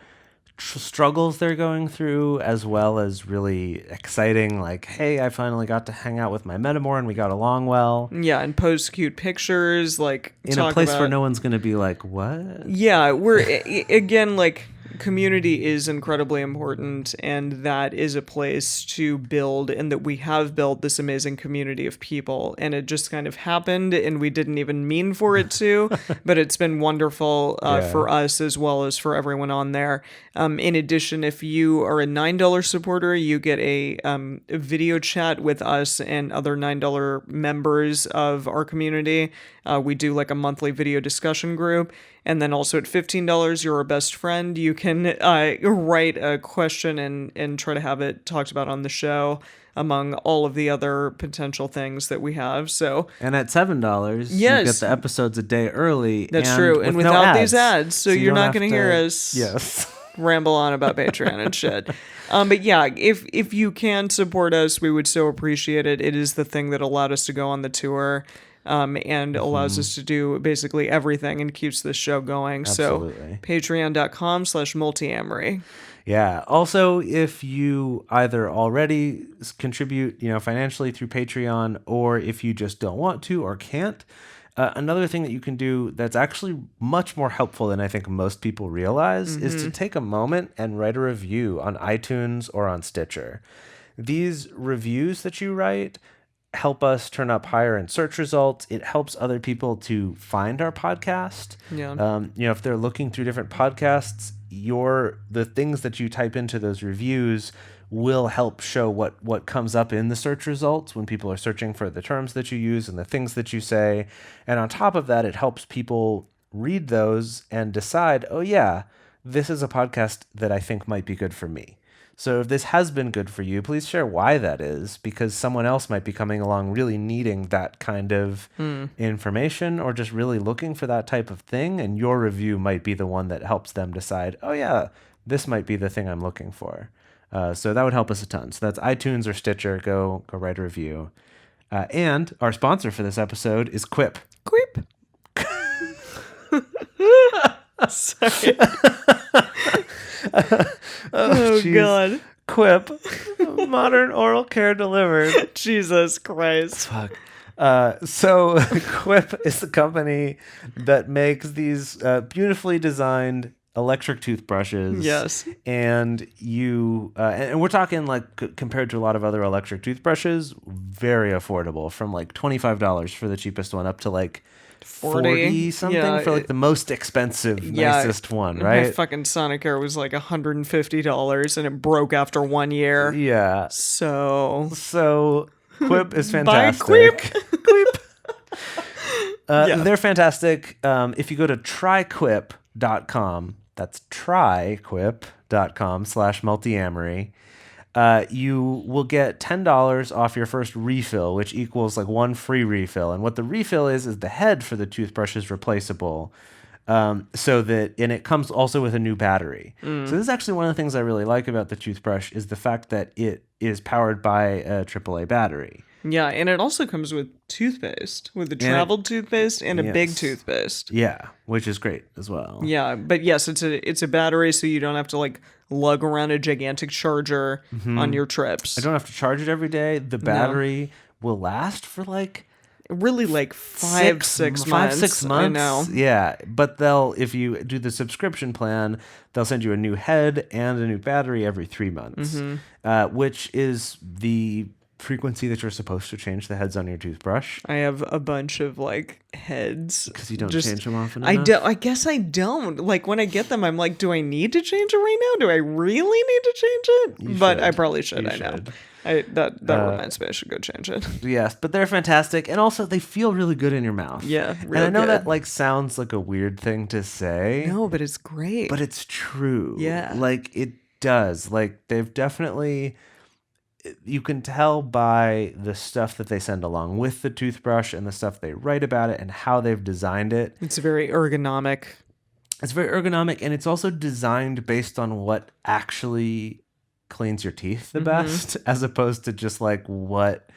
struggles they're going through, as well as really exciting, like, hey, I finally got to hang out with my metamor and we got along well. Yeah, and post cute pictures, like in a place where no one's going to be like, what? Yeah, we're again, like, community is incredibly important, and that is a place to build, and that we have built this amazing community of people, and it just kind of happened, and we didn't even mean for it to, but it's been wonderful for us as well as for everyone on there. In addition, if you are a $9 supporter, you get a video chat with us and other $9 members of our community. We do like a monthly video discussion group. And then also at $15, you're our best friend. You can write a question and try to have it talked about on the show, among all of the other potential things that we have. So, and at $7, you get the episodes a day early. That's true. And without these ads. So you're not going to hear us ramble on about Patreon and shit. But yeah, if you can support us, we would so appreciate it. It is the thing that allowed us to go on the tour. And allows us to do basically everything and keeps this show going. Absolutely. So patreon.com/multiamory. Yeah. Also, if you either already contribute, financially through Patreon, or if you just don't want to or can't, another thing that you can do that's actually much more helpful than I think most people realize is to take a moment and write a review on iTunes or on Stitcher. These reviews that you write help us turn up higher in search results. It helps other people to find our podcast. Yeah. If they're looking through different podcasts, the things that you type into those reviews will help show what comes up in the search results when people are searching for the terms that you use and the things that you say. And on top of that, it helps people read those and decide, oh yeah, this is a podcast that I think might be good for me. So if this has been good for you, please share why that is, because someone else might be coming along really needing that kind of information, or just really looking for that type of thing, and your review might be the one that helps them decide, oh yeah, this might be the thing I'm looking for. So that would help us a ton. So that's iTunes or Stitcher. Go write a review. And our sponsor for this episode is Quip. Quip. Sorry. Oh God. Quip. Modern oral care delivered. Jesus Christ. Fuck. So Quip is the company that makes these beautifully designed electric toothbrushes. Yes. And and we're talking like compared to a lot of other electric toothbrushes, very affordable, from like $25 for the cheapest one up to like 40 something for like the most expensive, nicest one, right? My fucking Sonicare was like $150 and it broke after 1 year. Yeah. So Quip is fantastic. Buy Quip. Quip. They're fantastic. If you go to tryquip.com, that's tryquip.com/multiamory, you will get $10 off your first refill, which equals like one free refill. And what the refill is the head for the toothbrush is replaceable. So that, and it comes also with a new battery. So this is actually one of the things I really like about the toothbrush is the fact that it is powered by a AAA battery. Yeah, and it also comes with toothpaste, with a traveled toothpaste and a big Yes. toothpaste. Yeah, which is great as well. Yeah, but yes, it's a battery, so you don't have to like lug around a gigantic charger on your trips. I don't have to charge it every day. The battery will last for like Really, like 6 months. 6 months. I know. Yeah, but if you do the subscription plan, they'll send you a new head and a new battery every 3 months, which is the frequency that you're supposed to change the heads on your toothbrush. I have a bunch of like heads Because you don't change them often enough? I guess I don't. Like when I get them, I'm like, do I need to change it right now? Do I really need to change it? But I probably should. I know. That reminds me I should go change it. Yes, but they're fantastic, and also they feel really good in your mouth. Yeah, and real I know good. that like sounds like a weird thing to say. No, but it's great. But it's true. Yeah. Like it does. Like they've definitely, you can tell by the stuff that they send along with the toothbrush and the stuff they write about it and how they've designed it. It's very ergonomic. It's very ergonomic, and it's also designed based on what actually cleans your teeth the best, as opposed to just like what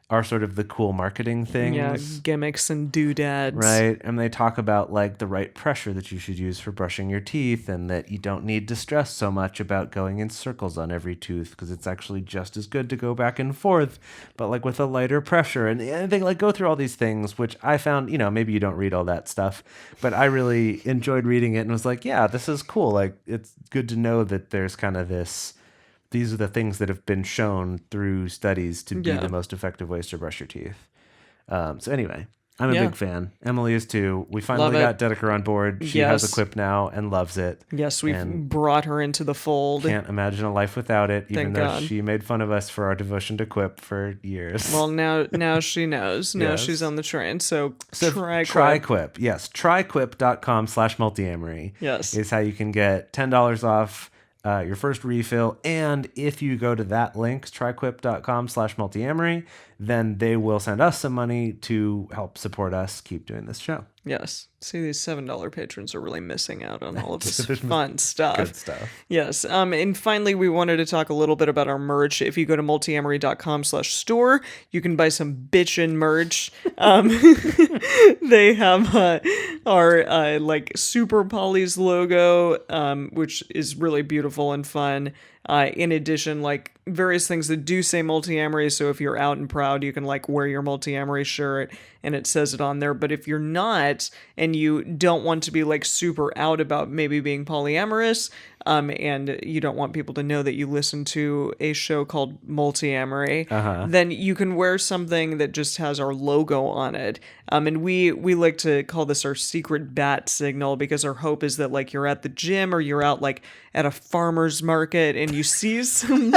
are sort of the cool marketing things. Yeah, gimmicks and doodads. Right. And they talk about like the right pressure that you should use for brushing your teeth, and that you don't need to stress so much about going in circles on every tooth, because it's actually just as good to go back and forth, but like with a lighter pressure. And they like go through all these things, which I found, maybe you don't read all that stuff, but I really enjoyed reading it and was like, yeah, this is cool. Like it's good to know that there's kind of these are the things that have been shown through studies to be the most effective ways to brush your teeth. So anyway, I'm a big fan. Emily is too. We finally got Dedeker on board. She has a Quip now and loves it. Yes, we've brought her into the fold. Can't imagine a life without it, even Thank though God. she made fun of us for our devotion to Quip for years. Well, now she knows. Now Yes. she's on the train. So try Quip. Quip. Yes, tryquip.com/multiamory. Yes. Is how you can get $10 off your first refill. And if you go to that link, tryquip.com/multiamory, then they will send us some money to help support us keep doing this show. Yes. See, these $7 patrons are really missing out on all of this fun stuff. Good stuff. Yes. And finally, we wanted to talk a little bit about our merch. If you go to multiamory.com/store, you can buy some bitchin' merch. They have our like Super Polly's logo, which is really beautiful and fun. In addition, like various things that do say Multiamory. So if you're out and proud, you can like wear your Multiamory shirt and it says it on there. But if you're not, and you don't want to be like super out about maybe being polyamorous, and you don't want people to know that you listen to a show called Multiamory, then you can wear something that just has our logo on it. And we like to call this our secret bat signal, because our hope is that like you're at the gym or you're out like at a farmer's market and you see someone.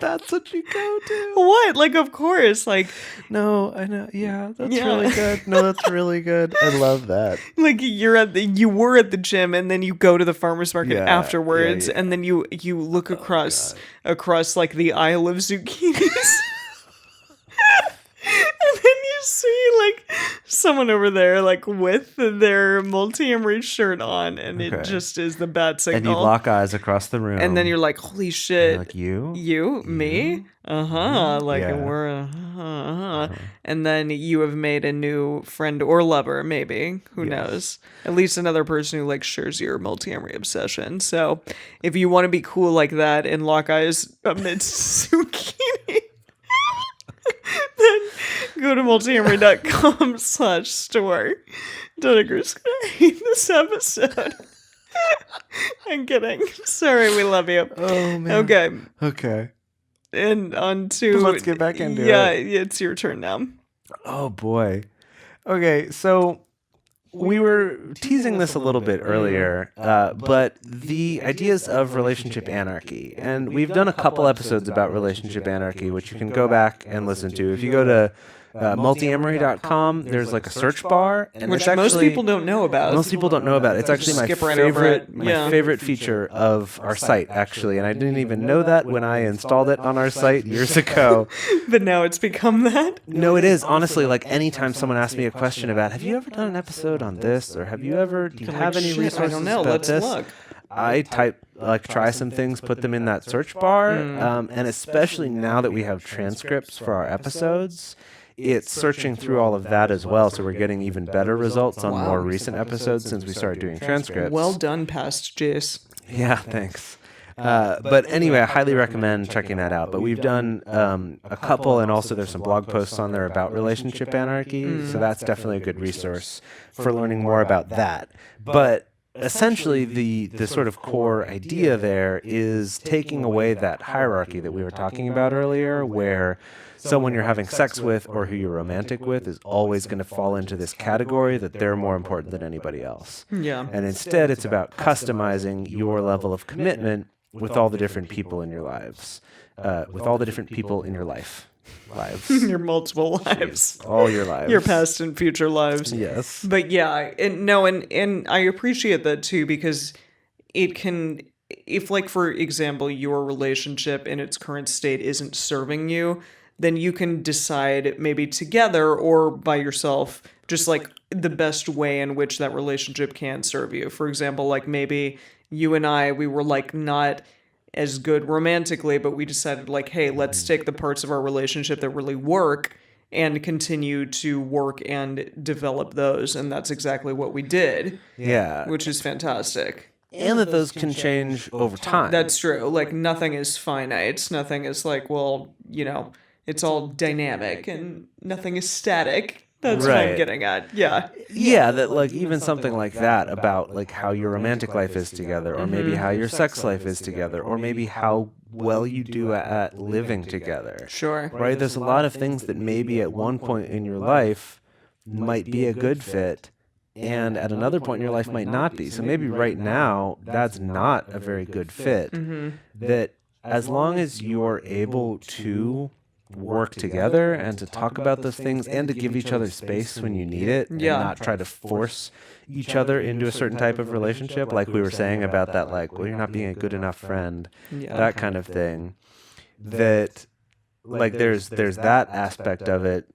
That's what you go to. What? Like, of course. Like, No, I know. Yeah, that's Yeah. really good. No, that's really good. I love that. like you were at the gym and then you go to the farmer's market Yeah, afterwards, yeah, yeah. and then you look across like the aisle of zucchinis. And then you see like someone over there like with their Multiamory shirt on, and it Okay. just is the bat signal. And you lock eyes across the room. And then you're like, holy shit. like, you? You? Me? Like Yeah. we're And then you have made a new friend or lover, maybe. Who knows? At least another person who like shares your Multiamory obsession. So if you want to be cool like that and lock eyes amidst zucchini, then go to multiamory.com/store. Dedeker's gonna hate this episode. I'm kidding. Sorry, we love you. Oh, man. Okay. Okay. And on to... Let's get back into it. Yeah, it's your turn now. Oh, boy. Okay, so we were teasing this a little bit earlier, but the ideas of relationship anarchy, and we've done a couple episodes about relationship anarchy, which you can go back and listen to. If you go to Multiamory.com, there's like a search bar, and Which it's actually, most people don't know about. Most people don't know about it. It's actually my Skip right over favorite, it. my Yeah. favorite feature of our site, actually. And I didn't even know that when I installed it on our site years ago. But now it's become that. No, it is. Honestly, like anytime someone asks me a question about, have you ever done an episode on this? Or do you have any Shit, resources I don't know. about Let's this? look. I try some things, put them in that search bar. And especially now that we have transcripts for our episodes, it's searching through all of that as well. So we're getting even better results on more recent episodes since we started doing transcripts. Well done, past Jase. Yeah, thanks. But anyway, I highly recommend checking that out. But we've done a couple, and also there's some blog posts on there about relationship anarchy. So that's definitely a good resource for learning more about that. But essentially, the sort of core idea there is taking away that hierarchy that we were talking about earlier, where someone you're having sex with or who you're romantic with is always going to fall into this category that they're more important than anybody else. Yeah. And instead, it's about customizing your level of commitment with all the different people in your lives, with all the different people in your lives. Your multiple lives. All your lives. Your past and future lives. Yes. But yeah, and I appreciate that too, because it can, if like, for example, your relationship in its current state isn't serving you, then you can decide maybe together or by yourself, just like the best way in which that relationship can serve you. For example, like maybe you and I, we were like not as good romantically, but we decided like, hey, let's take the parts of our relationship that really work and continue to work and develop those. And that's exactly what we did. Yeah. Which is fantastic. And that those can change over time. That's true. Like nothing is finite. Nothing is like, well, it's all dynamic and nothing is static. That's what I'm getting at. Yeah. Yeah, that like even something like that about like how your romantic life is together, or maybe how your sex life is together, or maybe how well you do at living together. Sure. Right? There's a lot of things that maybe at one point in your life might be a good fit, and at another point in your life might not be. So maybe right now that's not a very good fit. That as long as you're able to work together and to talk about those things and to give each other space when you need it, and not try to force each other into a certain type of relationship, like we were saying about that, like, well, you're not being a good enough friend, that kind of thing. That like there's that aspect of it.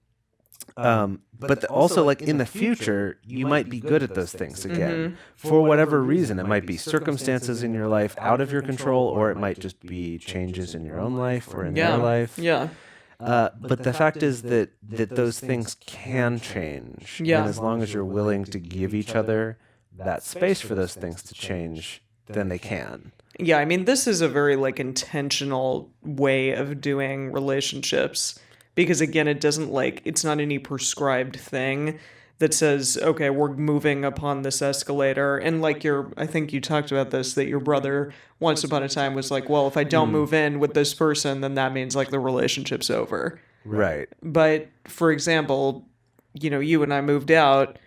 But also, like, in the future, you might be good at those things again. For whatever reason. It might be circumstances in your life out of your control, or it might just be changes in your own life or in their life. Yeah. But the fact is that those things can change. Yeah. And as long as you're willing to give each other that space for those things to change, then they can. Yeah, I mean, this is a very, like, intentional way of doing relationships. Because, again, it doesn't, like, it's not any prescribed thing that says, okay, we're moving upon this escalator. And, like, I think you talked about this, that your brother once upon a time was like, well, if I don't move in with this person, then that means, like, the relationship's over. Right. But, for example, you and I moved out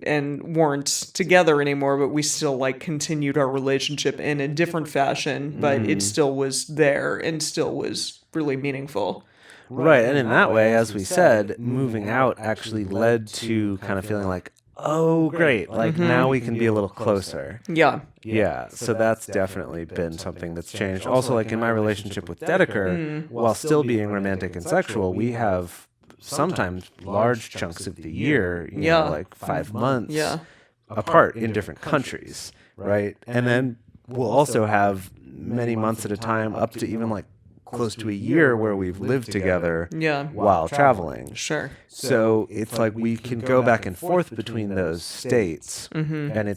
and weren't together anymore, but we still, like, continued our relationship in a different fashion, but it still was there and still was really meaningful. Right, and in that way, as we said, moving out actually led to kind of feeling like, oh, great, like now we can be a little closer. Yeah. Yeah, so that's definitely been something that's changed. Also, like in my relationship with Dedeker, while still being romantic and sexual, we have sometimes large chunks of the year, you know, like 5 months apart in different countries, right? And then we'll also have many months at a time, up to even like close to a year, where we've lived together while traveling. Sure. So it's like we can go back and forth between those states, and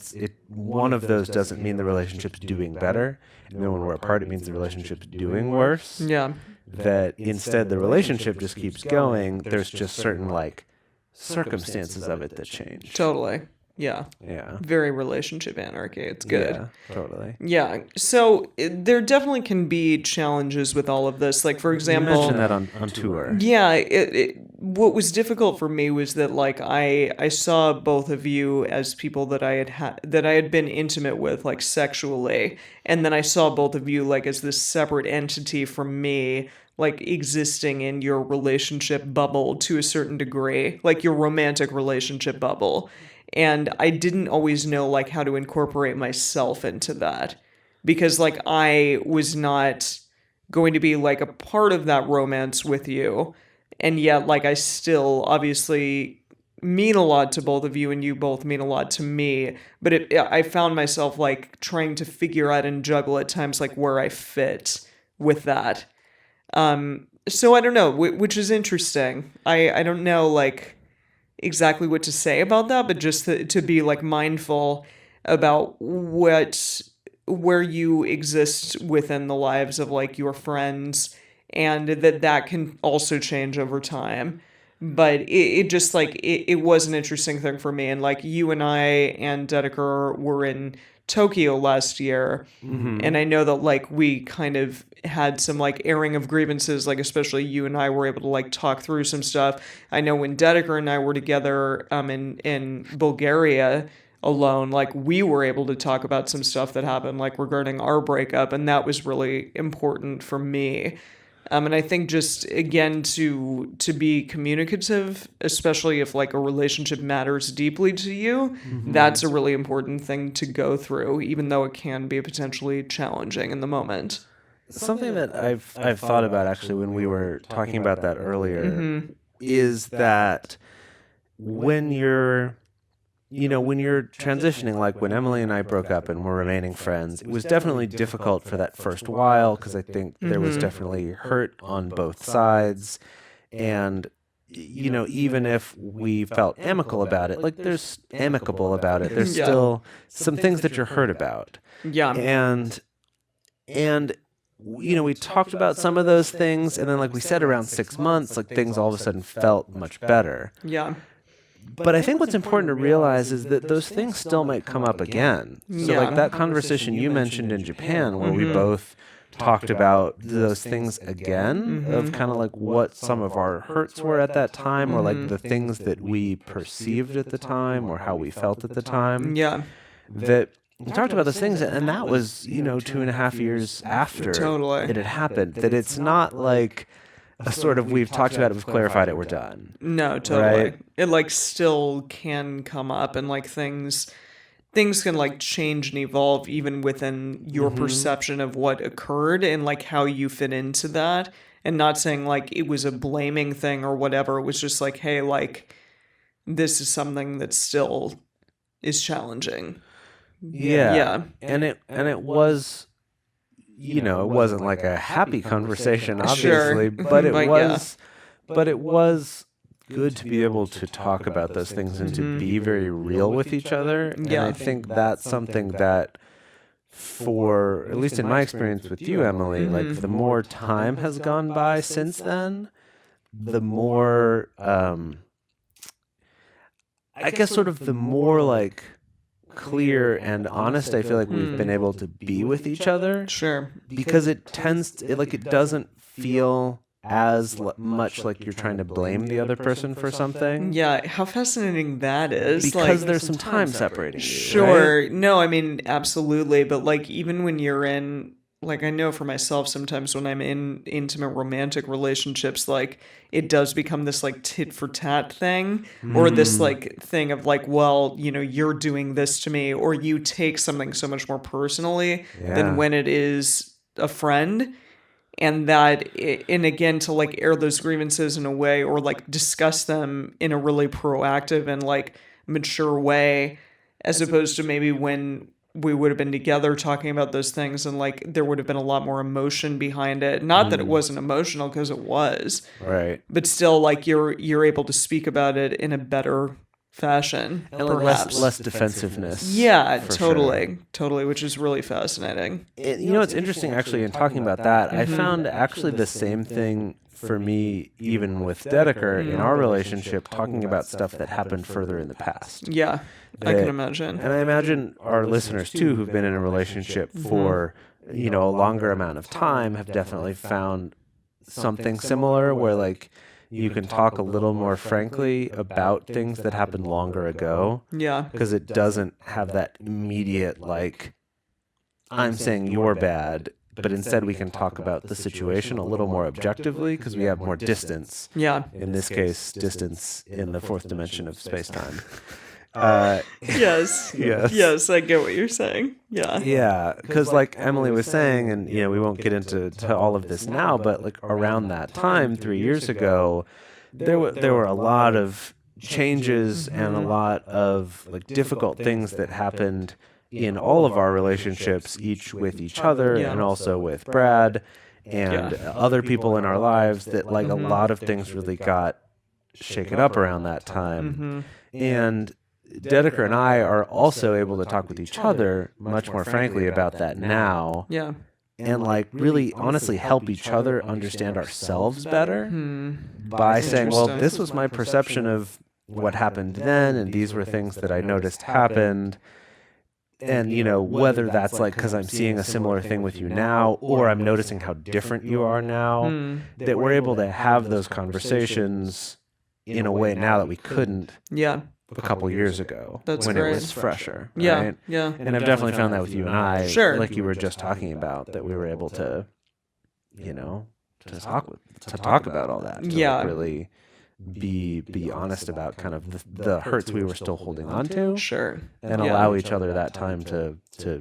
one of those doesn't mean the relationship's doing better, and then when we're apart, it means the relationship's doing worse. Yeah. That instead the relationship just keeps going. There's just certain like circumstances of it that change. Totally. Yeah. Yeah. Very relationship anarchy. It's good. Yeah, totally. Yeah. So there definitely can be challenges with all of this. Like, for example, You mentioned that on tour. Yeah, what was difficult for me was that, like, I saw both of you as people that I had been intimate with, like, sexually, and then I saw both of you, like, as this separate entity from me, like existing in your relationship bubble to a certain degree, like your romantic relationship bubble. And I didn't always know like how to incorporate myself into that, because like I was not going to be like a part of that romance with you. And yet like I still obviously mean a lot to both of you, and you both mean a lot to me. But I found myself like trying to figure out and juggle at times like where I fit with that. So I don't know, which is interesting. I don't know like exactly what to say about that, but just to be like mindful about where you exist within the lives of like your friends, and that can also change over time. But it just like it was an interesting thing for me. And like you and I and Dedeker were in Tokyo last year, and I know that like we kind of had some like airing of grievances, like especially you and I were able to like talk through some stuff. I know when Dedeker and I were together in Bulgaria alone, like we were able to talk about some stuff that happened like regarding our breakup, and that was really important for me. And I think just again to be communicative, especially if like a relationship matters deeply to you, that's a really important thing to go through, even though it can be potentially challenging in the moment. Something that I've thought about actually when we were talking about that earlier is that when you're transitioning, like when Emily and I broke up and we're remaining friends, it was definitely difficult for that first while, because I think there was definitely hurt on both sides. And, even if we felt amicable about it, like there's still some things that you're hurt about. Yeah. And we talked about some of those things, and then like we said, around 6 months, like things all of a sudden felt much better. Yeah. But I think what's important to realize is that those things still might come up again. So like that conversation you mentioned in Japan, where we both talked about those things again, of kind of like what some of our hurts were at that time, or like the things that we perceived at the time, or how we felt at the time. Yeah. That we talked about those things, and that was, 2.5 years after it had happened. That it's not like a sort of, we've talked about it, we've clarified it, we're done. No, totally. Right? It like still can come up, and like things can like change and evolve even within your perception of what occurred and like how you fit into that. And not saying like it was a blaming thing or whatever. It was just like, hey, like this is something that still is challenging. Yeah. And it was, it wasn't like a happy conversation, obviously, but it was good to be able to talk about those things and to be very real with each other. And I think that's something that, for at least in my experience with you, Emily, like the more time has gone by since then, the more I guess sort of the more like clear and honest I feel like we've been able to be with each other. Sure. Because it doesn't feel as much like you're trying to blame the other person for something. Yeah, how fascinating that is. Because like, there's some time separating you. Sure. Right? No, I mean, absolutely. But like, even when you're in, like, I know for myself, sometimes when I'm in intimate romantic relationships, like, it does become this like tit for tat thing, or this like thing of like, well, you're doing this to me, or you take something so much more personally than when it is a friend. And and again, to like air those grievances in a way, or like discuss them in a really proactive and like mature way, as opposed to maybe when we would have been together talking about those things and like there would have been a lot more emotion behind it. Not that it wasn't emotional, because it was. Right. But still, like you're able to speak about it in a better fashion, and like less defensiveness. Yeah, totally, which is really fascinating. It's interesting actually in talking about that. I found actually the same thing for me, even with Dedeker in our relationship, talking about stuff that happened further in the past. Yeah, I can imagine. And I imagine our listeners too, who've been in a relationship for a longer amount of time, have definitely found something similar, where like you can talk a little more frankly about things that happened longer ago. Yeah. Because it doesn't have that immediate, like, I'm saying you're bad but instead we can talk about the situation a little more objectively because we have more distance. Yeah. In this case, distance in the fourth dimension of space-time. Yes. Yes, I get what you're saying. Yeah. Yeah, because like Emily was saying, and we won't get into all of this now, but like around that time, 3 years ago, there were a lot of changes and a lot of like difficult things that happened in all of our relationships, each with each other and also with Brad and other people in our lives, that like a lot of things really got shaken up around that time. And Dedeker and I are also able to talk with each other much more frankly about that now. Yeah. And like really honestly help each other understand ourselves better by saying, well, this was my perception of what happened then, and these were things that I noticed happened. And, whether that's like because I'm seeing a similar thing with you now, or I'm noticing how different you are now, that we're able to have those conversations in a way now that we couldn't a couple years ago. That's when great. It was fresher. Yeah. Right? Yeah. And I've definitely found that with you and I, Sure. like you were just talking about, that we were able to, to talk about all that. To Yeah. like really be honest about kind of the hurts we were still holding on to. Sure. And allow each other that time to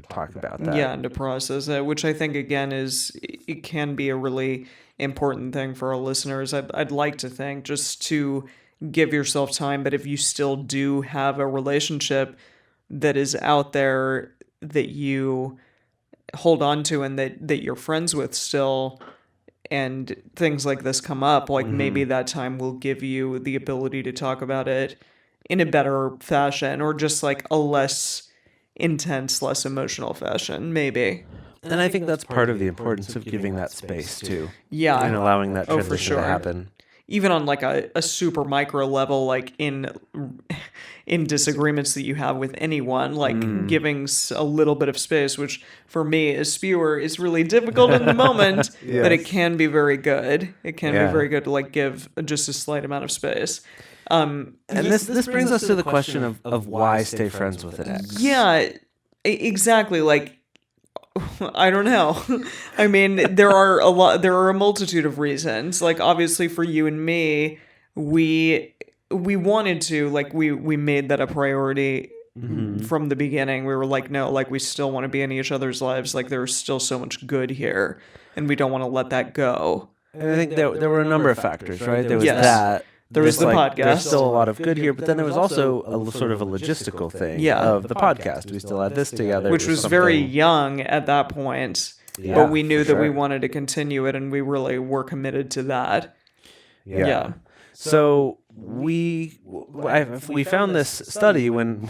talk about that. Yeah, and to process it, which I think, again, it can be a really important thing for our listeners. I'd like to think, just to give yourself time, but if you still do have a relationship that is out there that you hold on to and that you're friends with still, and things like this come up, like maybe that time will give you the ability to talk about it in a better fashion, or just like a less intense, less emotional fashion, maybe. And I think that's part of the importance of giving that space too. Yeah. And allowing that Oh, for transition sure. to happen. Even on like a super micro level, like in disagreements that you have with anyone, like giving a little bit of space, which for me as spewer is really difficult in the moment, but it can be very good. It can be very good to like give just a slight amount of space. And this brings us to the question of why stay friends with an ex. Yeah, exactly. Like, I don't know. I mean, there are a multitude of reasons. Like, obviously for you and me, we wanted to, like, we made that a priority from the beginning. We were like, no, like, we still want to be in each other's lives. Like, there's still so much good here, and we don't want to let that go. And I think there were a number of factors, right? There was Yes. that. There was the podcast. There's still a lot of good here, but then there was also a sort of a logistical thing of the podcast. We still had this together. Which was very young at that point, but we knew that we wanted to continue it, and we really were committed to that. Yeah. So we found this study when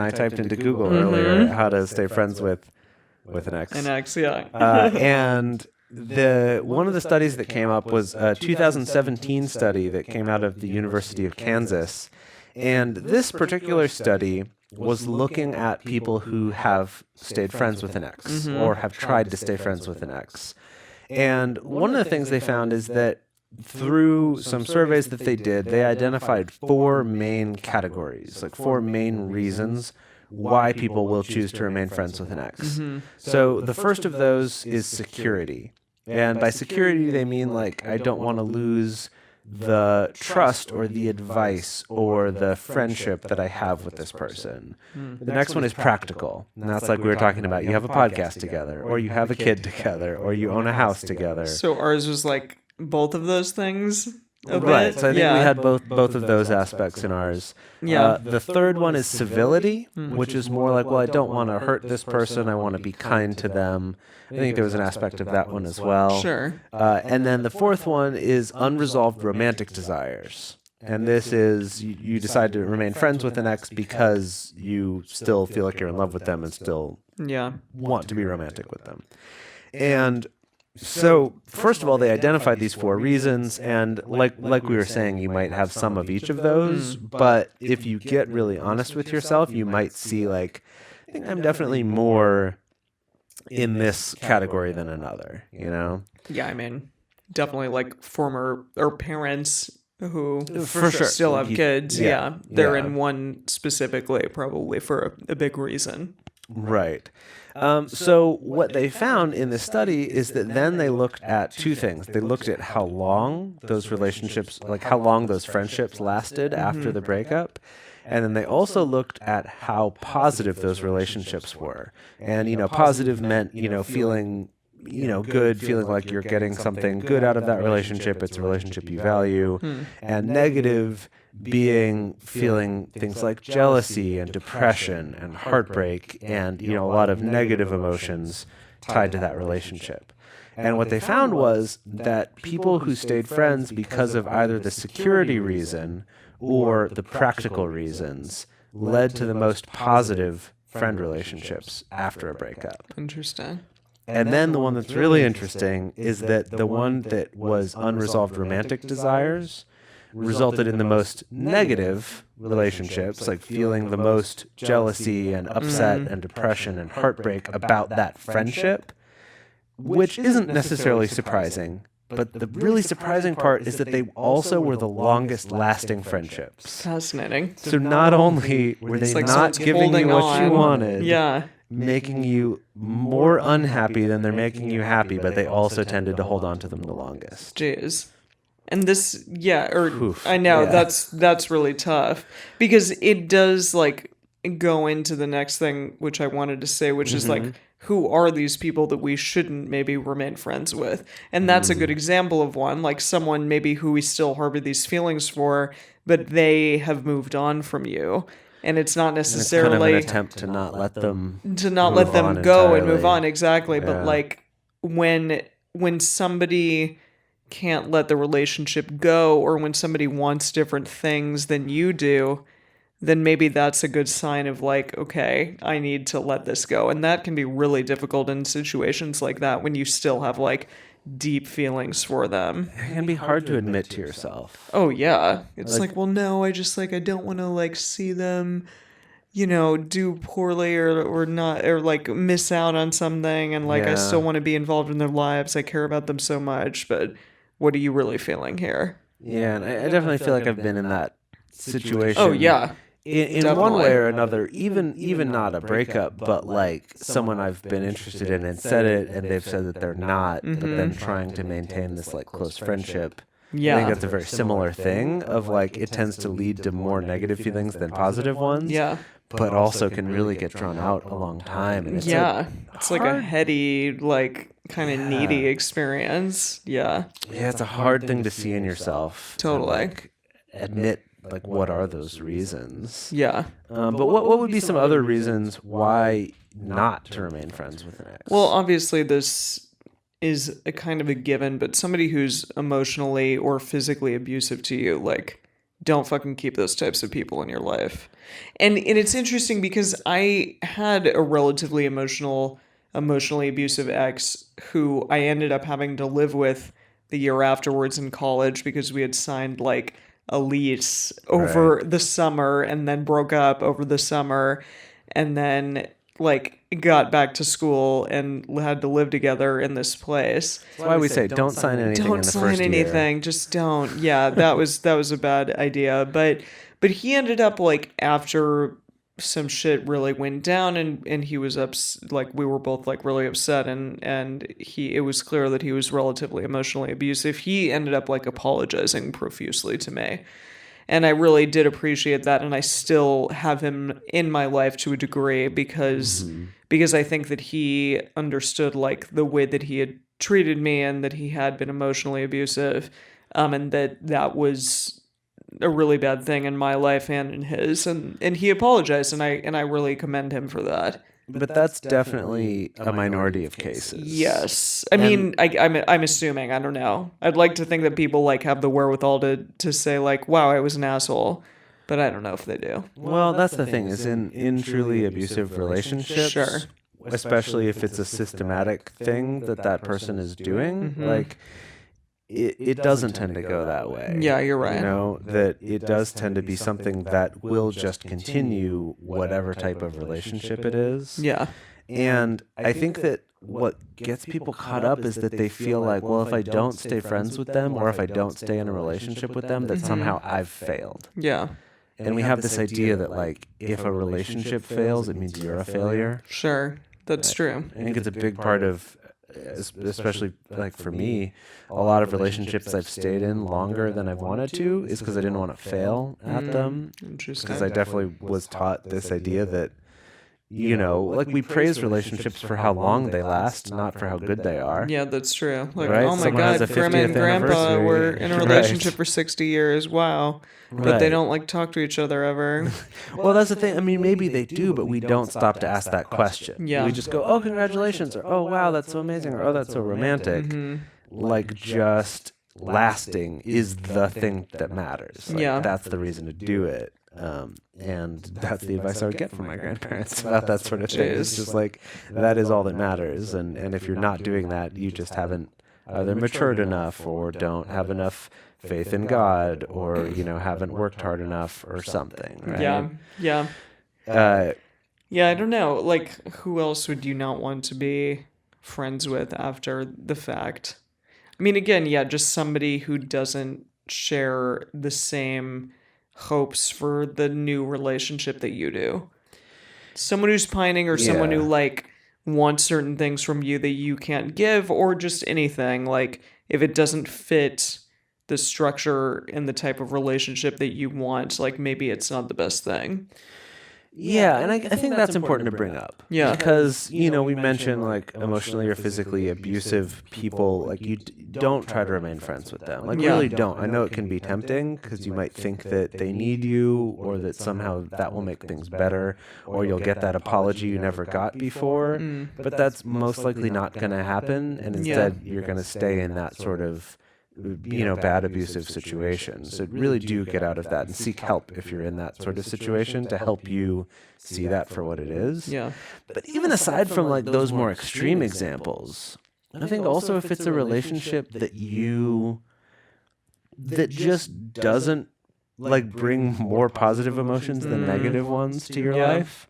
I typed into Google earlier how to stay friends with an ex. An ex, yeah. And one of the studies that came up was a 2017 study that came out of the University of Kansas. And this particular study was looking at people who have stayed friends with an ex or have tried to stay friends with an ex. And one of the things they found is that through some surveys that they did, they identified 4 main categories, like 4 main reasons why people will choose to remain friends with an ex. So the first of those is security. And by security, they mean like, I don't want to lose the trust or the advice or the friendship that I have with this person. The next one is practical. And that's like we were talking about. You have a podcast together, or you have a kid together, or you own a house together. So ours was like both of those things a Right. bit? So I think we had both of those aspects in ours. Yeah. The third one is civility, which is more like, well, I don't want to hurt this person. I want to be kind to them. I think there was an aspect of that one as well. Sure. And then the fourth one is unresolved romantic desires. And this is you decide to remain friends with an ex because you still feel like you're in love with them and still want to be romantic with them. And so, first of all, they identified these 4 reasons, and like we were saying, you might have some of each of those, but if you get really honest with yourself, you might see, like, I think I'm definitely more in this category than another, you know? Yeah, I mean, definitely like former or parents who For sure. still have kids. Yeah. They're Yeah. in one specifically, probably for a big reason. Right. So what they found in the study is that then they looked at two things. They looked at how long those relationships, like how long those friendships lasted after the breakup. And then they also looked at how positive those relationships were. And, positive meant, feeling, good, feeling like you're getting something good out of that relationship. It's a relationship you value. And negative being feeling things like jealousy and depression and heartbreak and, a lot of negative emotions tied to that relationship. And what they found was that people who stayed friends because of either the security reason or the practical reasons led to the most positive friend relationships after a breakup. Interesting. And then the one that's really interesting is that the one that was unresolved romantic desires resulted in the most negative relationships, like feeling the most jealousy and upset and depression and heartbreak about that friendship, which isn't necessarily surprising. But the really surprising part is that they also were the longest lasting friendships. Fascinating. So not only were they like not someone's giving you holding what you on. wanted, Yeah. making you more unhappy than they're making you happy, but they also tended to hold on to them the longest. Jeez. And this, Oof, I know, yeah. that's really tough. Because it does, go into the next thing, which I wanted to say, which is, who are these people that we shouldn't maybe remain friends with? And that's a good example of one, like someone maybe who we still harbor these feelings for, but they have moved on from you. And it's not necessarily... It's kind of an attempt to not let them go and move entirely. on, exactly. Yeah. But, when somebody can't let the relationship go, or when somebody wants different things than you do, then maybe that's a good sign of okay, I need to let this go. And that can be really difficult in situations like that when you still have deep feelings for them. It can be hard to admit to yourself. Oh yeah. It's well, no, I just I don't want to see them, do poorly or not, or miss out on something. And I Yeah. still want to be involved in their lives. I care about them so much, but what are you really feeling here? Yeah, and I definitely feel like I've been in that situation. Oh yeah. In one way or another, even not a breakup, but someone I've been interested in and said it, and they've said that they're not, but then trying to maintain this close friendship. Yeah. I think that's a very similar thing of it tends to lead to more negative feelings than positive ones. Yeah. But also can really get drawn out a long time. And it's It's a heady, kind of needy experience. Yeah. Yeah, it's a hard thing to see in yourself. Totally. To, admit what are those reasons? Yeah. But what would be some other reasons why not to remain friends with an ex? Well, obviously this is a kind of a given, but somebody who's emotionally or physically abusive to you, don't fucking keep those types of people in your life. And it's interesting because I had a relatively emotionally abusive ex who I ended up having to live with the year afterwards in college because we had signed a lease over the summer and then broke up over the summer and then got back to school and had to live together in this place. That's why we say don't sign anything in the first year. Don't sign anything. Just don't. Yeah, that was a bad idea. But he ended up after some shit really went down and he was we were both really upset and it was clear that he was relatively emotionally abusive. He ended up apologizing profusely to me. And I really did appreciate that, and I still have him in my life to a degree because I think that he understood the way that he had treated me and that he had been emotionally abusive, and that was a really bad thing in my life and in his, and he apologized, and I really commend him for that. But that's definitely a minority of cases. Yes. I mean, I'm assuming, I don't know. I'd like to think that people have the wherewithal to say wow, I was an asshole, but I don't know if they do. Well, that's the thing is in truly abusive relationships, Sure. especially if it's a systematic thing that person is doing, it doesn't tend to go that way. Yeah, you're right. That it does tend to be something that will just continue whatever type of relationship it is. Yeah. And I think that what gets people caught up is that they feel well, if I don't stay friends with them or if I don't stay in a relationship with them, that somehow I've failed. Yeah. And we have this idea that, like, if a relationship fails, it means you're a failure. Sure, that's true. I think it's a big part of, especially like for me, a lot of relationships I've stayed in longer than I've wanted to is because I didn't want to fail at them. Interesting. Because I definitely was taught this idea that, you know, like we praise relationships for how long they last, not for how good they are. Yeah, that's true. Like, Right? oh my Someone has God, a Grandma and 50th Grandpa anniversary. were in a Right. relationship for 60 years. Wow. But they Right. don't like talk to each other ever. Well, that's the thing. I mean, maybe they do, but we don't stop to ask that question. Yeah. We just go, oh, congratulations, or oh, wow, that's so amazing, or oh, that's so romantic. Like, just lasting is the thing that matters. Like, Yeah. That's the reason to do it. And that's the advice I would get from my grandparents about that sort of thing. It's just like, that is all that matters. And if you're not doing that, you just haven't either matured enough or don't have enough faith in God or, you know, haven't worked hard enough or something. Right? Yeah. Yeah. Yeah, I don't know. Like, who else would you not want to be friends with after the fact? I mean, again, yeah, just somebody who doesn't share the same hopes for the new relationship that you do. Someone who's pining or someone who, Yeah. like, wants certain things from you that you can't give, or just anything. Like, if it doesn't fit the structure and the type of relationship that you want, like, maybe it's not the best thing. Yeah, and I think that's important to bring up. Yeah. Because, you know, we mentioned, like, emotionally or physically abusive people, like, you don't try to remain friends with them. Like, Yeah. really don't. I know it can be tempting because you might think that they need you or that somehow that will make things better or you'll get that apology you never got before. But that's most likely not going to happen. And instead, you're going to stay in that sort of, you know, bad abusive situation. So really do get out of that and seek help if you're in that sort of situation to help you see that for what it is. Yeah. But even aside from like those more extreme examples, I think also if it's a relationship that just doesn't like bring more positive emotions than negative ones to your life,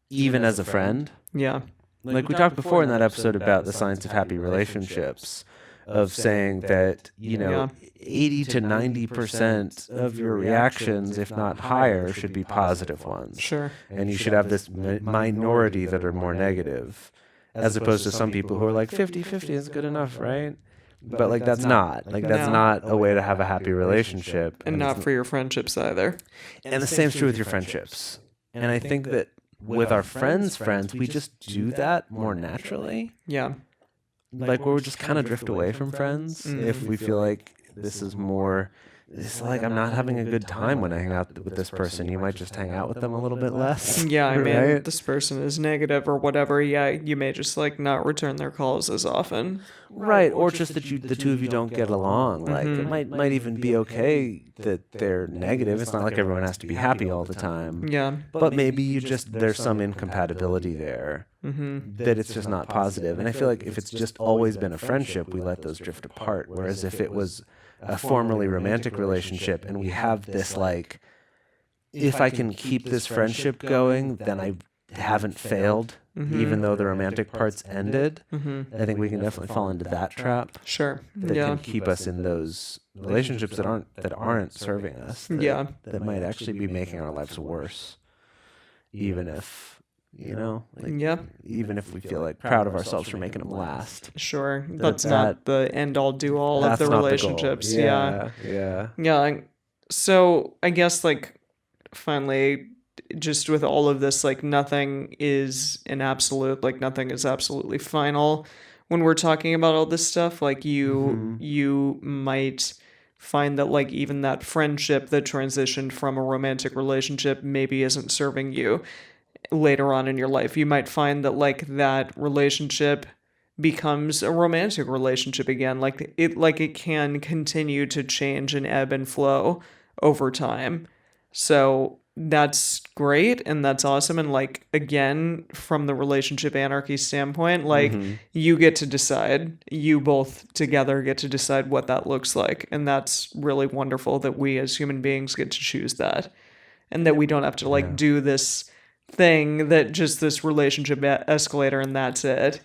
even as a friend. Yeah. Like we talked before in that episode about the science of happy relationships, of saying that, you know, 80 to 90% of your reactions, if not higher, should be positive ones. Sure. And you should have this minority that are more negative, as opposed to some people who are like 50-50 is good enough, right? But like that's not. Like that's No. not a way to have a happy relationship. And not for your friendships either. And the same's true with your friendships. And I think that with our friends, we just do that more naturally. Yeah. Like where we just kind of drift away from friends if we feel like this is more, it's like I'm not having a good time when I hang out with this person. You might just hang out with them a little bit less. Yeah, I mean, right? this person is negative or whatever. Yeah, you may just like not return their calls as often. Right, or just that the two of you don't get along. Like it might even be okay that they're negative. It's not like everyone has to be happy all the time. Yeah. But maybe you just there's some incompatibility there that it's just not positive. And I feel like if it's just always been a friendship, we let those drift apart. Whereas if it was a formerly romantic relationship and we have this like, if I can keep this friendship going, then I haven't failed, even though the romantic parts ended. I think we can definitely fall into that trap Sure. that Yeah. can keep us in those relationships that aren't serving us. That might actually be making our lives worse, even if, you know, like, Yeah. even if we feel like proud of ourselves for making them last. Sure. That's not the end all do all of That's the not relationships. goal. Yeah. Yeah. Yeah. So I guess like finally, just with all of this, like nothing is an absolute, like nothing is absolutely final when we're talking about all this stuff. Like you might find that like even that friendship that transitioned from a romantic relationship maybe isn't serving you later on in your life. You might find that like that relationship becomes a romantic relationship again. Like it can continue to change and ebb and flow over time. So that's great and that's awesome. And like again, from the relationship anarchy standpoint, like you get to decide, you both together get to decide what that looks like. And that's really wonderful that we as human beings get to choose that. And that we don't have to like do this thing that just this relationship escalator and that's it.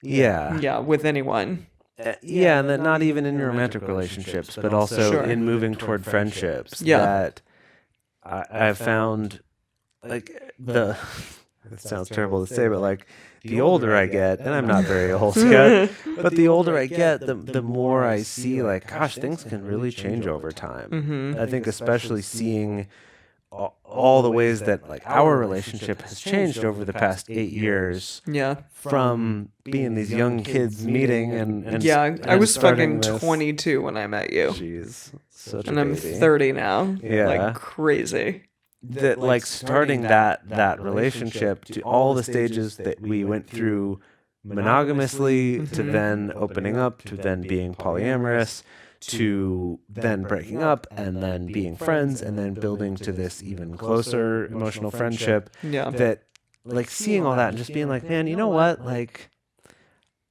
Yeah. Yeah, with anyone. Yeah, and that not even in your romantic relationships, but also Sure. in moving toward friendships. Yeah. That I've found like it sounds terrible to say, but like the older I get, and I'm not very old yet, but the older I get, the more I see like, gosh, things can really change over time. I think especially seeing all the ways that like our relationship has changed over the past 8 years. Yeah. From being these young kids meeting and yeah, I was fucking this. 22 when I met you. Jeez, such and a I'm baby. 30 now. Yeah. Like crazy. That like starting that relationship to all the stages that we went through monogamously to then opening up to then being polyamorous to then breaking up and then being friends and then building to this even closer emotional friendship. Yeah. That like seeing all that and just being like, man, you know what? Like,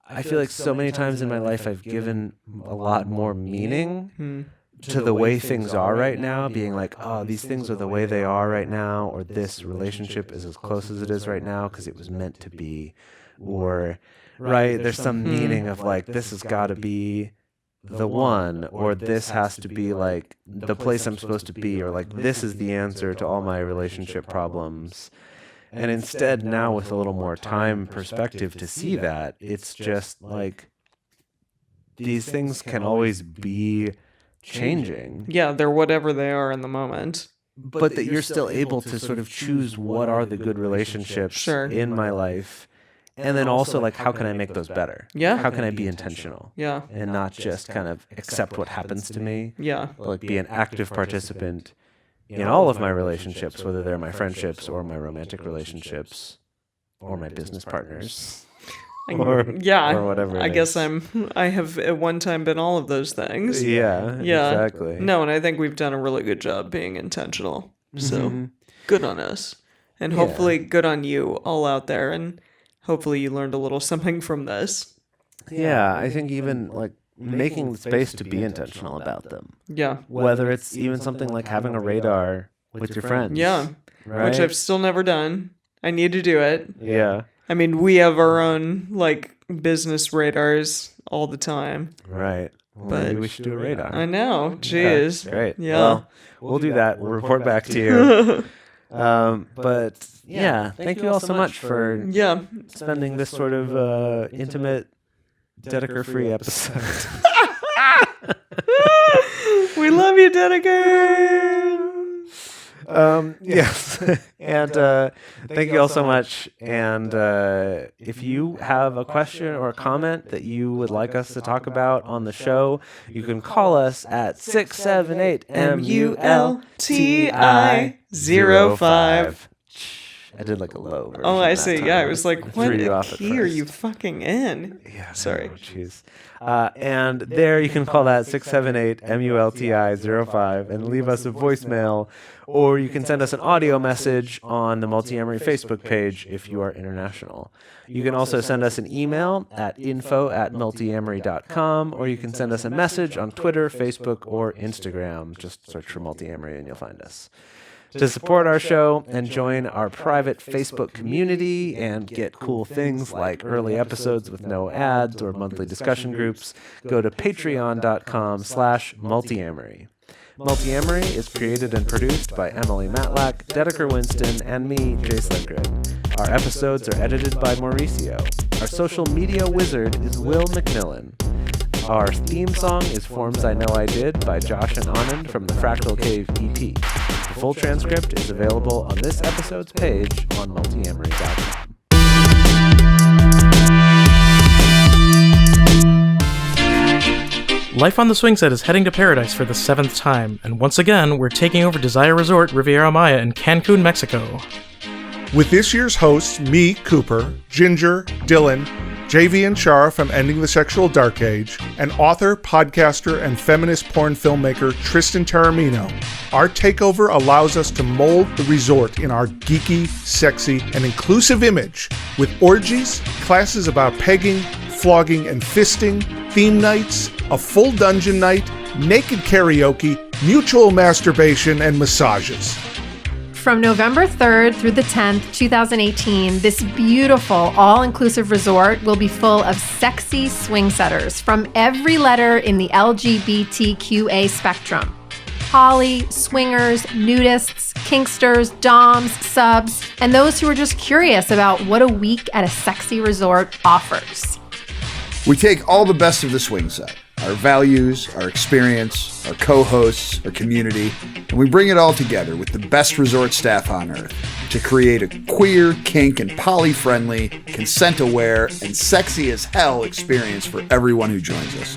I feel like so many times in my life I've given a lot more meaning to the way things are right now, being like, oh, these things are the way they are right now, or this relationship is as close as it is right now because it was meant to be, or, right, there's some meaning of like, this has got to be the one, or this has to be like the place I'm supposed to be, or like this is the answer to all my relationship problems. And instead now with a little more time perspective to see that, it's just like these things can always be changing. Yeah, they're whatever they are in the moment. But that you're still able to sort of choose what are the good relationships in my life. And then also like, how can I make those better? Yeah. How can I be intentional? Yeah. And not just kind of accept what happens to me. Yeah. But like be an active participant in all of my relationships, whether they're my friendships or my romantic relationships or my business partners. Or whatever. I guess I have at one time been all of those things. Yeah. Exactly. No, and I think we've done a really good job being intentional. So good on us. And hopefully good on you all out there. And hopefully you learned a little something from this. Yeah, I think even like making space to be intentional about them. Yeah. Whether it's even something like having a radar with your friends. Yeah. Right? Which I've still never done. I need to do it. Yeah. I mean, we have our own like business radars all the time. Right. Well, But maybe we should do a radar. I know. Jeez. Great. Yeah. Well, we'll do that. We'll report back to you. But yeah, thank you all so much for spending this sort of intimate Dedeker-free episode. We love you, Dedeker. Yes. And thank you all so much. And if you have a question or a comment that you would like us to talk about on the show, you can call us at 678-MULTI-05. I did like a low version. Oh, I that see. time. Yeah, I was like, what Threw you off at key are first. you fucking in? Yeah, Sorry. Jeez. And there you can call that 678-MULTI-05 and leave us a voicemail, or you can send us an audio message on the Multiamory Facebook page if you are international. You can also send us an email at info@multiamory.com, or you can send us a message on Twitter, Facebook, or Instagram. Just search for Multiamory and you'll find us. To support our show and join our private Facebook community and get cool things like early episodes with no ads or monthly discussion groups, go to patreon.com/multiamory. Multiamory is created and produced by Emily Matlack, Dedeker Winston, and me, Jase Lindgren. Our episodes are edited by Mauricio. Our social media wizard is Will McMillan. Our theme song is Forms I Know I Did by Josh and Anand from the Fractal Cave EP. The full transcript is available on this episode's page on multiamory.com. Life on the Swing Set is heading to paradise for the 7th time, and once again, we're taking over Desire Resort Riviera Maya in Cancun, Mexico. With this year's hosts, me, Cooper, Ginger, Dylan, JV and Shara from Ending the Sexual Dark Age, and author, podcaster, and feminist porn filmmaker Tristan Taramino, our takeover allows us to mold the resort in our geeky, sexy, and inclusive image with orgies, classes about pegging, flogging, and fisting, theme nights, a full dungeon night, naked karaoke, mutual masturbation, and massages. From November 3rd through the 10th, 2018, this beautiful, all-inclusive resort will be full of sexy swing setters from every letter in the LGBTQA spectrum. Poly, swingers, nudists, kinksters, doms, subs, and those who are just curious about what a week at a sexy resort offers. We take all the best of the swing set, our values, our experience, our co-hosts, our community, and we bring it all together with the best resort staff on earth to create a queer, kink, and poly-friendly, consent-aware, and sexy as hell experience for everyone who joins us.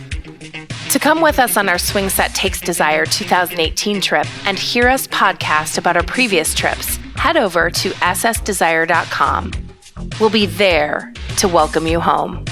To come with us on our Swing Set Takes Desire 2018 trip and hear us podcast about our previous trips, head over to ssdesire.com. We'll be there to welcome you home.